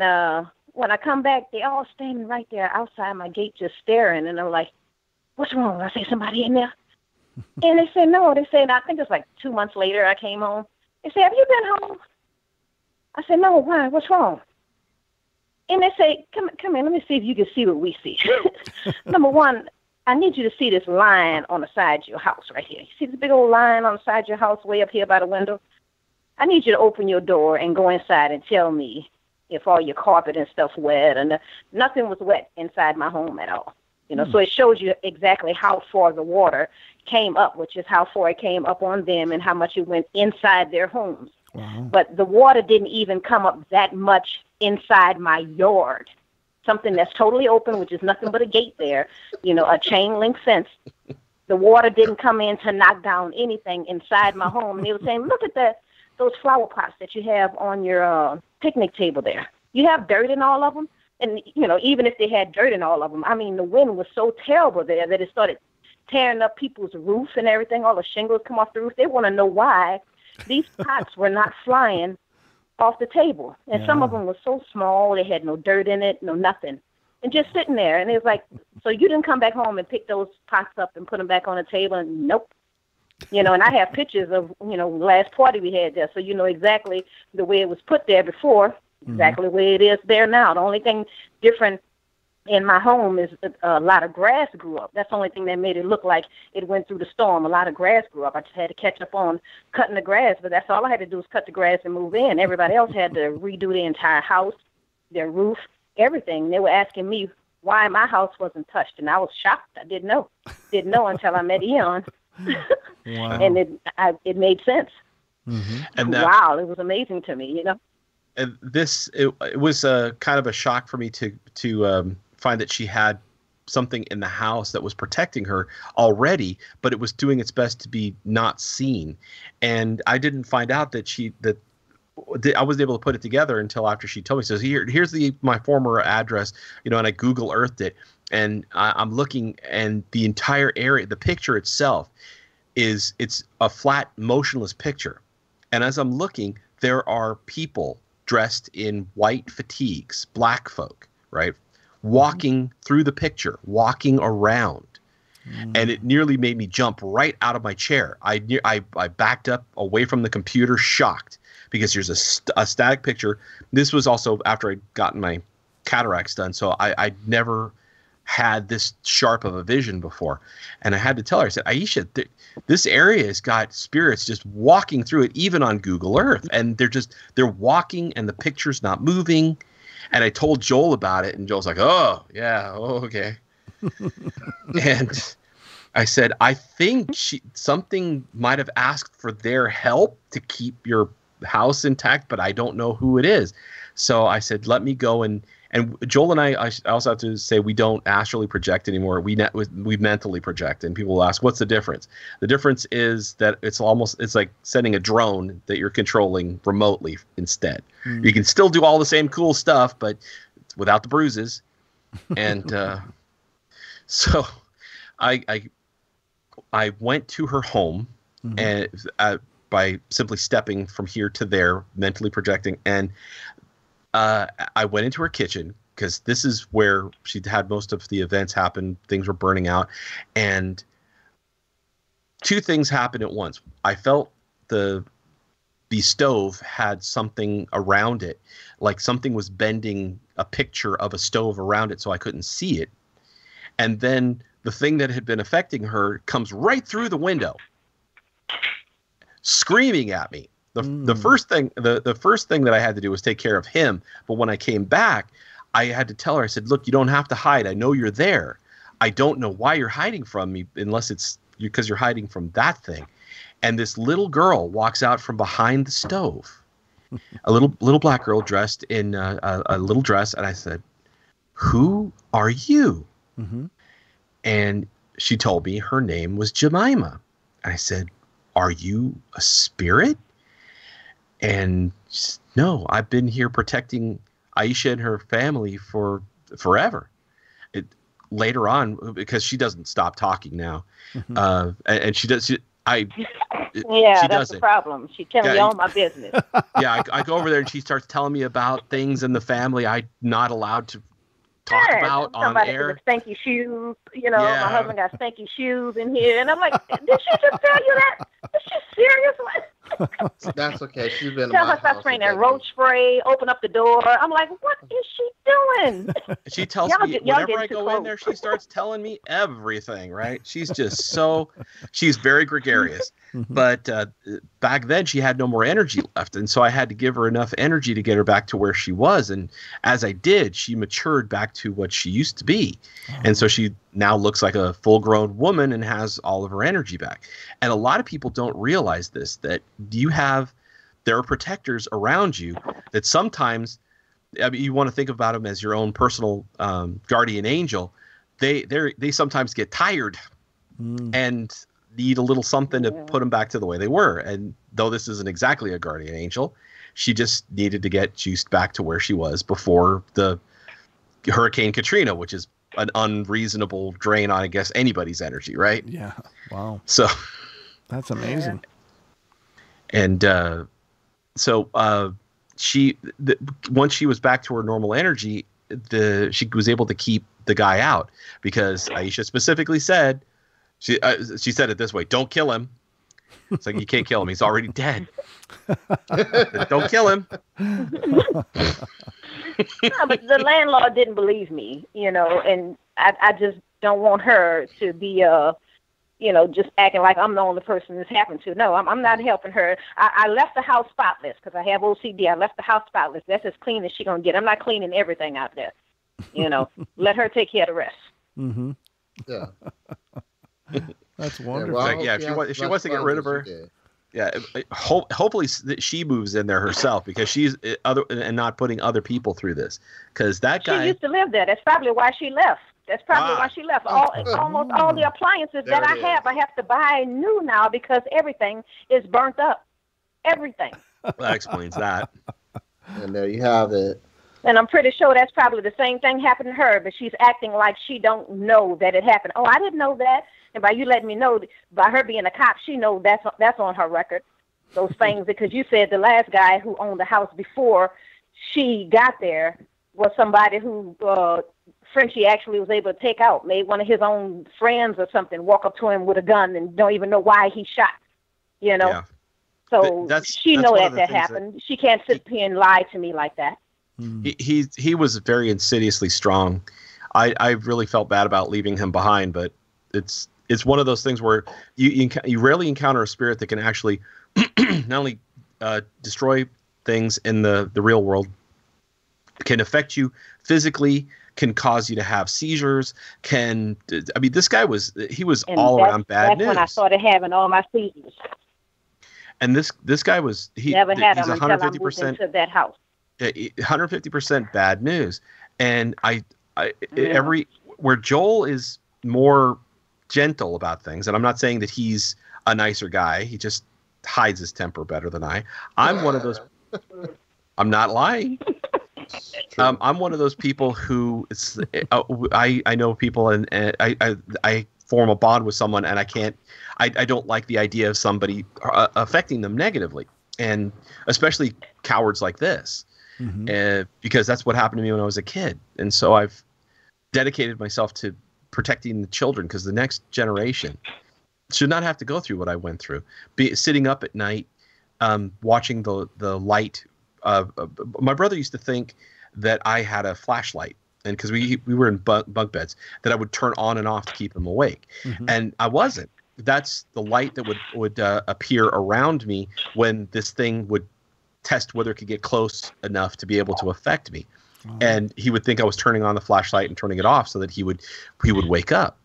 when I come back, they all standing right there outside my gate just staring. And I'm like, what's wrong? I say, somebody in there? And they said, no. They said, I think it's like 2 months later I came home. They said, have you been home? I said, no, why? What's wrong? And they say, come in, let me see if you can see what we see. Number one, I need you to see this line on the side of your house right here. You see this big old line on the side of your house way up here by the window? I need you to open your door and go inside and tell me if all your carpet and stuff wet. And nothing was wet inside my home at all. So it shows you exactly how far the water came up, which is how far it came up on them and how much it went inside their homes. Wow. But the water didn't even come up that much inside my yard. Something that's totally open, which is nothing but a gate there, a chain link fence. The water didn't come in to knock down anything inside my home. And they were saying, look at those flower pots that you have on your picnic table there. You have dirt in all of them. And, you know, even if they had dirt in all of them, I mean, the wind was so terrible there that it started tearing up people's roof and everything. All the shingles come off the roof. They want to know why these pots were not flying off the table. And some of them were so small, they had no dirt in it, no nothing. And just sitting there. And it was like, so you didn't come back home and pick those pots up and put them back on the table? And nope. You know, and I have pictures of, you know, last party we had there. So you know exactly the way it was put there before, exactly the way it is there now. The only thing different in my home is a lot of grass grew up. That's the only thing that made it look like it went through the storm. A lot of grass grew up. I just had to catch up on cutting the grass, but that's all I had to do was cut the grass and move in. Everybody else had to redo the entire house, their roof, everything. They were asking me why my house wasn't touched, and I was shocked. I didn't know. Didn't know until I met Eon. Wow. And it made sense. And wow, it was amazing to me, you know. And it was kind of a shock for me to find that she had something in the house that was protecting her already, but it was doing its best to be not seen. And I didn't find out that I wasn't able to put it together until after she told me. So here's my former address, you know, and I Google Earthed it, and I'm looking, and the entire area, the picture itself, it's a flat, motionless picture. And as I'm looking, there are people dressed in white fatigues, black folk, right, walking through the picture, walking around. And it nearly made me jump right out of my chair. I backed up away from the computer, shocked, because there's a static picture. This was also after I'd gotten my cataracts done, so I'd never had this sharp of a vision before. And I had to tell her, I said, Aisha, this area has got spirits just walking through it, even on Google Earth. And they're walking, and the picture's not moving. And I told Joel about it, and Joel's like, oh, yeah, okay. And I said, I think something might have asked for their help to keep your house intact, but I don't know who it is. So I said, let me go and Joel and I also have to say, we don't astrally project anymore. We mentally project, and people will ask, what's the difference? The difference is that it's like sending a drone that you're controlling remotely instead. You can still do all the same cool stuff, but without the bruises. And so I went to her home and by simply stepping from here to there, mentally projecting, and I went into her kitchen, because this is where she'd had most of the events happen. Things were burning out, and two things happened at once. I felt the stove had something around it, like something was bending a picture of a stove around it, so I couldn't see it. And then the thing that had been affecting her comes right through the window, screaming at me. The first thing that I had to do was take care of him. But when I came back, I had to tell her, I said, look, you don't have to hide. I know you're there. I don't know why you're hiding from me, unless it's because you're hiding from that thing. And this little girl walks out from behind the stove, a little black girl dressed in a little dress. And I said, who are you? And she told me her name was Jemima. And I said, are you a spirit? And no, I've been here protecting Aisha and her family for forever. Later on, because she doesn't stop talking now, and she does. That's the problem. She telling me all my business. I go over there and she starts telling me about things in the family I'm not allowed to talk about on air. Stanky shoes, you know. My husband got stanky shoes in here, and I'm like, did she just tell you that? Is she serious? That's okay. She's been. Tell her stop spraying that roach spray. Open up the door. I'm like, what is she doing? She tells me whenever I go in there, she starts telling me everything. Right? She's just she's very gregarious. But back then she had no more energy left, and so I had to give her enough energy to get her back to where she was. And as I did, she matured back to what she used to be, and so she now looks like a full-grown woman and has all of her energy back. And a lot of people don't realize this, that there are protectors around you that sometimes, I mean, you want to think about them as your own personal guardian angel. They sometimes get tired and need a little something to put them back to the way they were. And though this isn't exactly a guardian angel, she just needed to get juiced back to where she was before the Hurricane Katrina, which is an unreasonable drain on, I guess, anybody's energy, right? Yeah. Wow. So that's amazing. And once she was back to her normal energy, she was able to keep the guy out, because Aisha specifically said, she said it this way: "Don't kill him." It's like, you can't kill him; he's already dead. Don't kill him. No, but the landlord didn't believe me, and I just don't want her to be, just acting like I'm the only person this happened to. No, I'm not helping her. I left the house spotless because I have OCD. I left the house spotless. That's as clean as she's going to get. I'm not cleaning everything out there. Let her take care of the rest. Mm-hmm. Yeah. That's wonderful. If she wants to get rid of her, hopefully she moves in there herself, because she's and not putting other people through this. Because that guy, she used to live there. That's probably why she left. Why she left. Almost all the appliances that I have to buy new now because everything is burnt up. Everything. That explains that. And there you have it. And I'm pretty sure that's probably the same thing happened to her, but she's acting like she don't know that it happened. Oh, I didn't know that. And by you letting me know, by her being a cop, she knows that's on her record. Those things, because you said the last guy who owned the house before she got there was somebody who Frenchie actually was able to take out. Made one of his own friends or something walk up to him with a gun and don't even know why he shot. Yeah. So she know that happened. She can't sit here and lie to me like that. He was very insidiously strong. I really felt bad about leaving him behind, but it's one of those things where you rarely encounter a spirit that can actually not only destroy things in the real world, can affect you physically, can cause you to have seizures, this guy was all around bad news. That's when I started having all my seizures. And this guy was never had he's them until I moved into that house. 150% bad news. And where Joel is more gentle about things, and I'm not saying that he's a nicer guy, he just hides his temper better than I'm one of those. I'm not lying. I'm one of those people who I know people, and I form a bond with someone, and I don't like the idea of somebody affecting them negatively, and especially cowards like this. Because that's what happened to me when I was a kid. And so I've dedicated myself to protecting the children, because the next generation should not have to go through what I went through. Sitting up at night, watching the light. My brother used to think that I had a flashlight, and because we were in bunk beds, that I would turn on and off to keep him awake. And I wasn't. That's the light that would appear around me when this thing would test whether it could get close enough to be able to affect me. And he would think I was turning on the flashlight and turning it off so that he would wake up.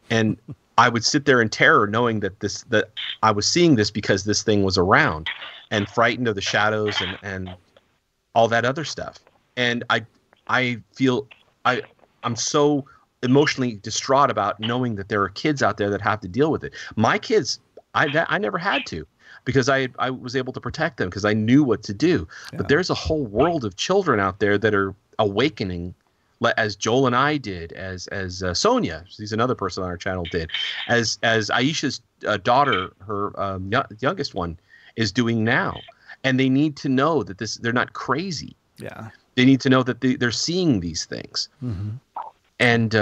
And I would sit there in terror, knowing that I was seeing this because this thing was around, and frightened of the shadows and all that other stuff. And I feel I'm so emotionally distraught about knowing that there are kids out there that have to deal with it. My kids, I never had to, because I was able to protect them because I knew what to do. Yeah. But there's a whole world of children out there that are awakening, as Joel and I did, as Sonia, she's another person on our channel, did, as Aisha's daughter, her youngest one, is doing now. And they need to know that they're not crazy. Yeah. They need to know that they're seeing these things. And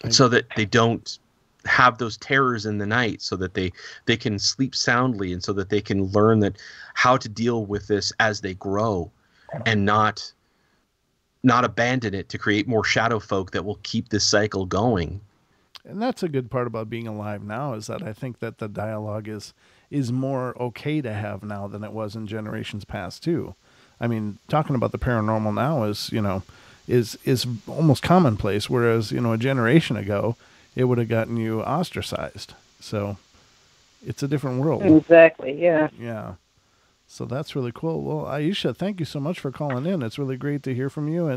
so that they don't have those terrors in the night, so that they can sleep soundly, and so that they can learn how to deal with this as they grow, and not abandon it to create more shadow folk that will keep this cycle going. And that's a good part about being alive now, is that I think that the dialogue is more okay to have now than it was in generations past too. I mean, talking about the paranormal now is almost commonplace, whereas, a generation ago, it would have gotten you ostracized. So it's a different world. Exactly. Yeah. Yeah. So that's really cool. Well, Aisha, thank you so much for calling in. It's really great to hear from you.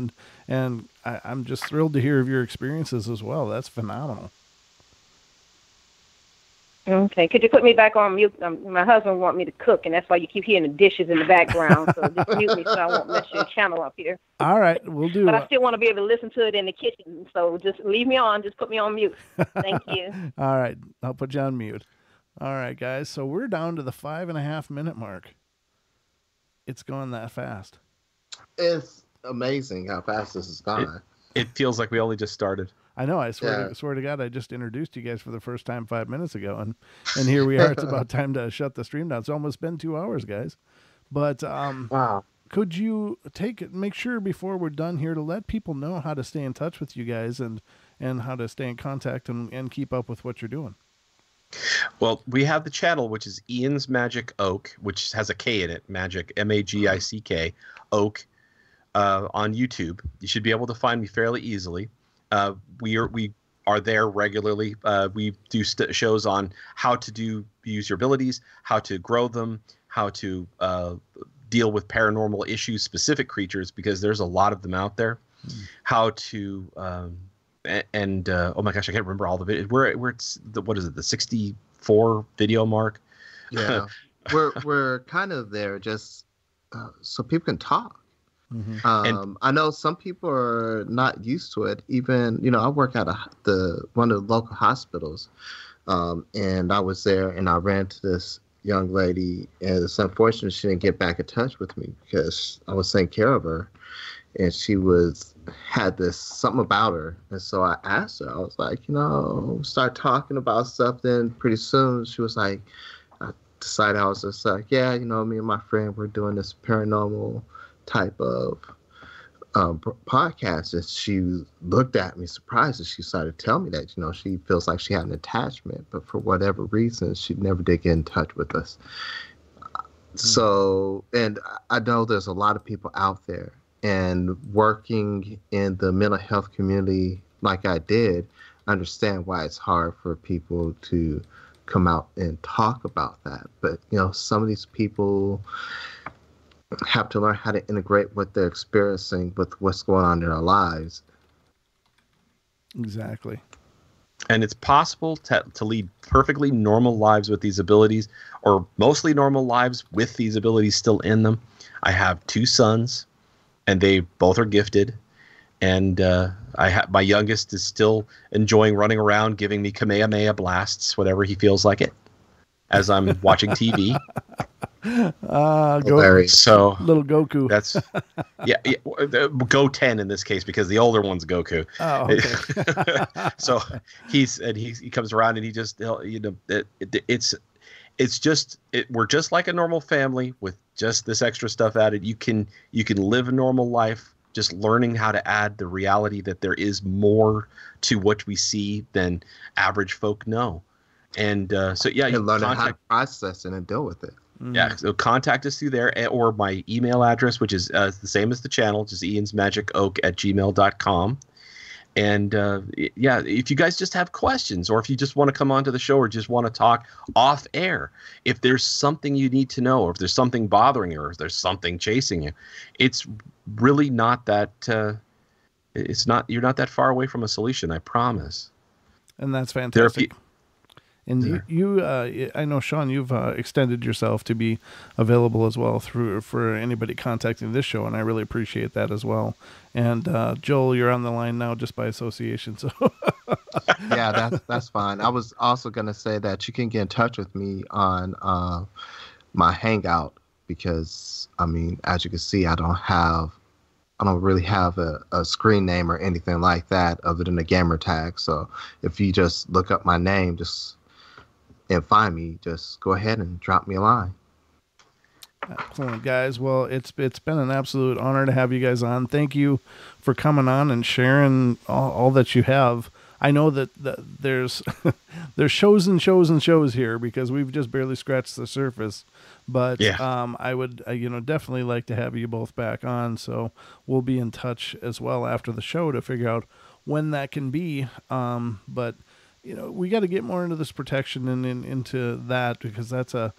And I'm just thrilled to hear of your experiences as well. That's phenomenal. Okay, could you put me back on mute? My husband want me to cook, and that's why you keep hearing the dishes in the background. So just mute me so I won't mess your channel up here. All right, we'll do. But I still want to be able to listen to it in the kitchen. So just leave me on. Just put me on mute. Thank you. All right, I'll put you on mute. All right, guys. So we're down to the 5.5 minute mark. It's gone that fast. It's amazing how fast this has gone. It feels like we only just started. I know. I swear to God, I just introduced you guys for the first time 5 minutes ago, and here we are. It's about time to shut the stream down. It's almost been 2 hours, guys. But wow. Could you make sure before we're done here to let people know how to stay in touch with you guys and how to stay in contact and keep up with what you're doing? Well, we have the channel, which is Ian's Magic Oak, which has a K in it, Magic, Magick, Oak, on YouTube. You should be able to find me fairly easily. We are there regularly. We do shows on how to use your abilities, how to grow them, how to deal with paranormal issues, specific creatures, because there's a lot of them out there. How to oh my gosh, I can't remember all of it. We're it's what is it, the 64 video mark? Yeah, we're kind of there just so people can talk. Mm-hmm. I know some people are not used to it. Even, I work at one of the local hospitals, and I was there and I ran to this young lady, and it's unfortunate she didn't get back in touch with me because I was taking care of her, and she had this something about her. And so I asked her, I was like, start talking about stuff. Then pretty soon she was like, I decided I was just like, yeah, me and my friend, we're doing this paranormal type of podcast. And she looked at me surprised, and she started telling me that she feels like she had an attachment, but for whatever reason she never did get in touch with us. So, and I know there's a lot of people out there, and working in the mental health community like I did, I understand why it's hard for people to come out and talk about that. But some of these people have to learn how to integrate what they're experiencing with what's going on in their lives. Exactly. And it's possible to lead perfectly normal lives with these abilities, or mostly normal lives with these abilities still in them. I have 2 sons, and they both are gifted. And my youngest is still enjoying running around, giving me Kamehameha blasts whenever he feels like it, as I'm watching TV. So little Goku. That's Go 10 in this case, because the older one's Goku. Oh, okay. So he comes around and he just we're just like a normal family with just this extra stuff added. You can live a normal life, just learning how to add the reality that there is more to what we see than average folk know. And you learn how to process it and deal with it. Yeah, so contact us through there, or my email address, which is the same as the channel, just iansmagicoak@gmail.com. And if you guys just have questions, or if you just want to come onto the show, or just want to talk off air, if there's something you need to know, or if there's something bothering you, or if there's something chasing you, it's really not that you're not that far away from a solution, I promise. And that's fantastic. And you I know, Sean, you've extended yourself to be available as well for anybody contacting this show, and I really appreciate that as well. And Joel, you're on the line now just by association, so yeah, that's fine. I was also going to say that you can get in touch with me on my Hangout, because as you can see, I don't really have a screen name or anything like that other than a gamer tag. So if you just look up my name and find me, just go ahead and drop me a line. Excellent, guys. Well, it's been an absolute honor to have you guys on. Thank you for coming on and sharing all that you have. I know that there's there's shows and shows and shows here, because we've just barely scratched the surface. But I would definitely like to have you both back on. So we'll be in touch as well after the show to figure out when that can be. But we got to get more into this protection and into that, because that's a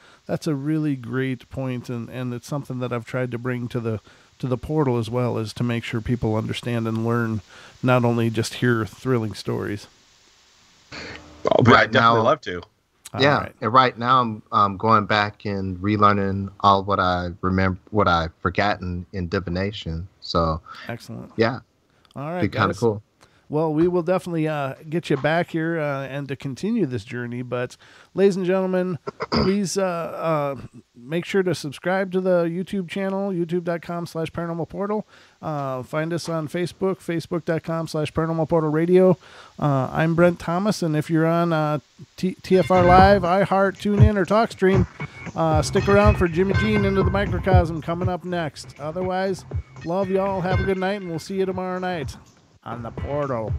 really great point, and it's something that I've tried to bring to the portal as well, is to make sure people understand and learn, not only just hear thrilling stories. Oh, but I'd definitely love to. Yeah, right. and right now I'm going back and relearning all what I remember, what I've forgotten in divination. So Excellent. yeah, All right, be kind of guys. cool. Well, we will definitely get you back here and to continue this journey. But, ladies and gentlemen, please make sure to subscribe to the YouTube channel, youtube.com/Paranormal Portal. Find us on Facebook, facebook.com/Paranormal Portal Radio. I'm Brent Thomas, and if you're on TFR Live, iHeart, TuneIn, or TalkStream, stick around for Jimmy Jean Into the Microcosm coming up next. Otherwise, love y'all. Have a good night, and we'll see you tomorrow night on the portal.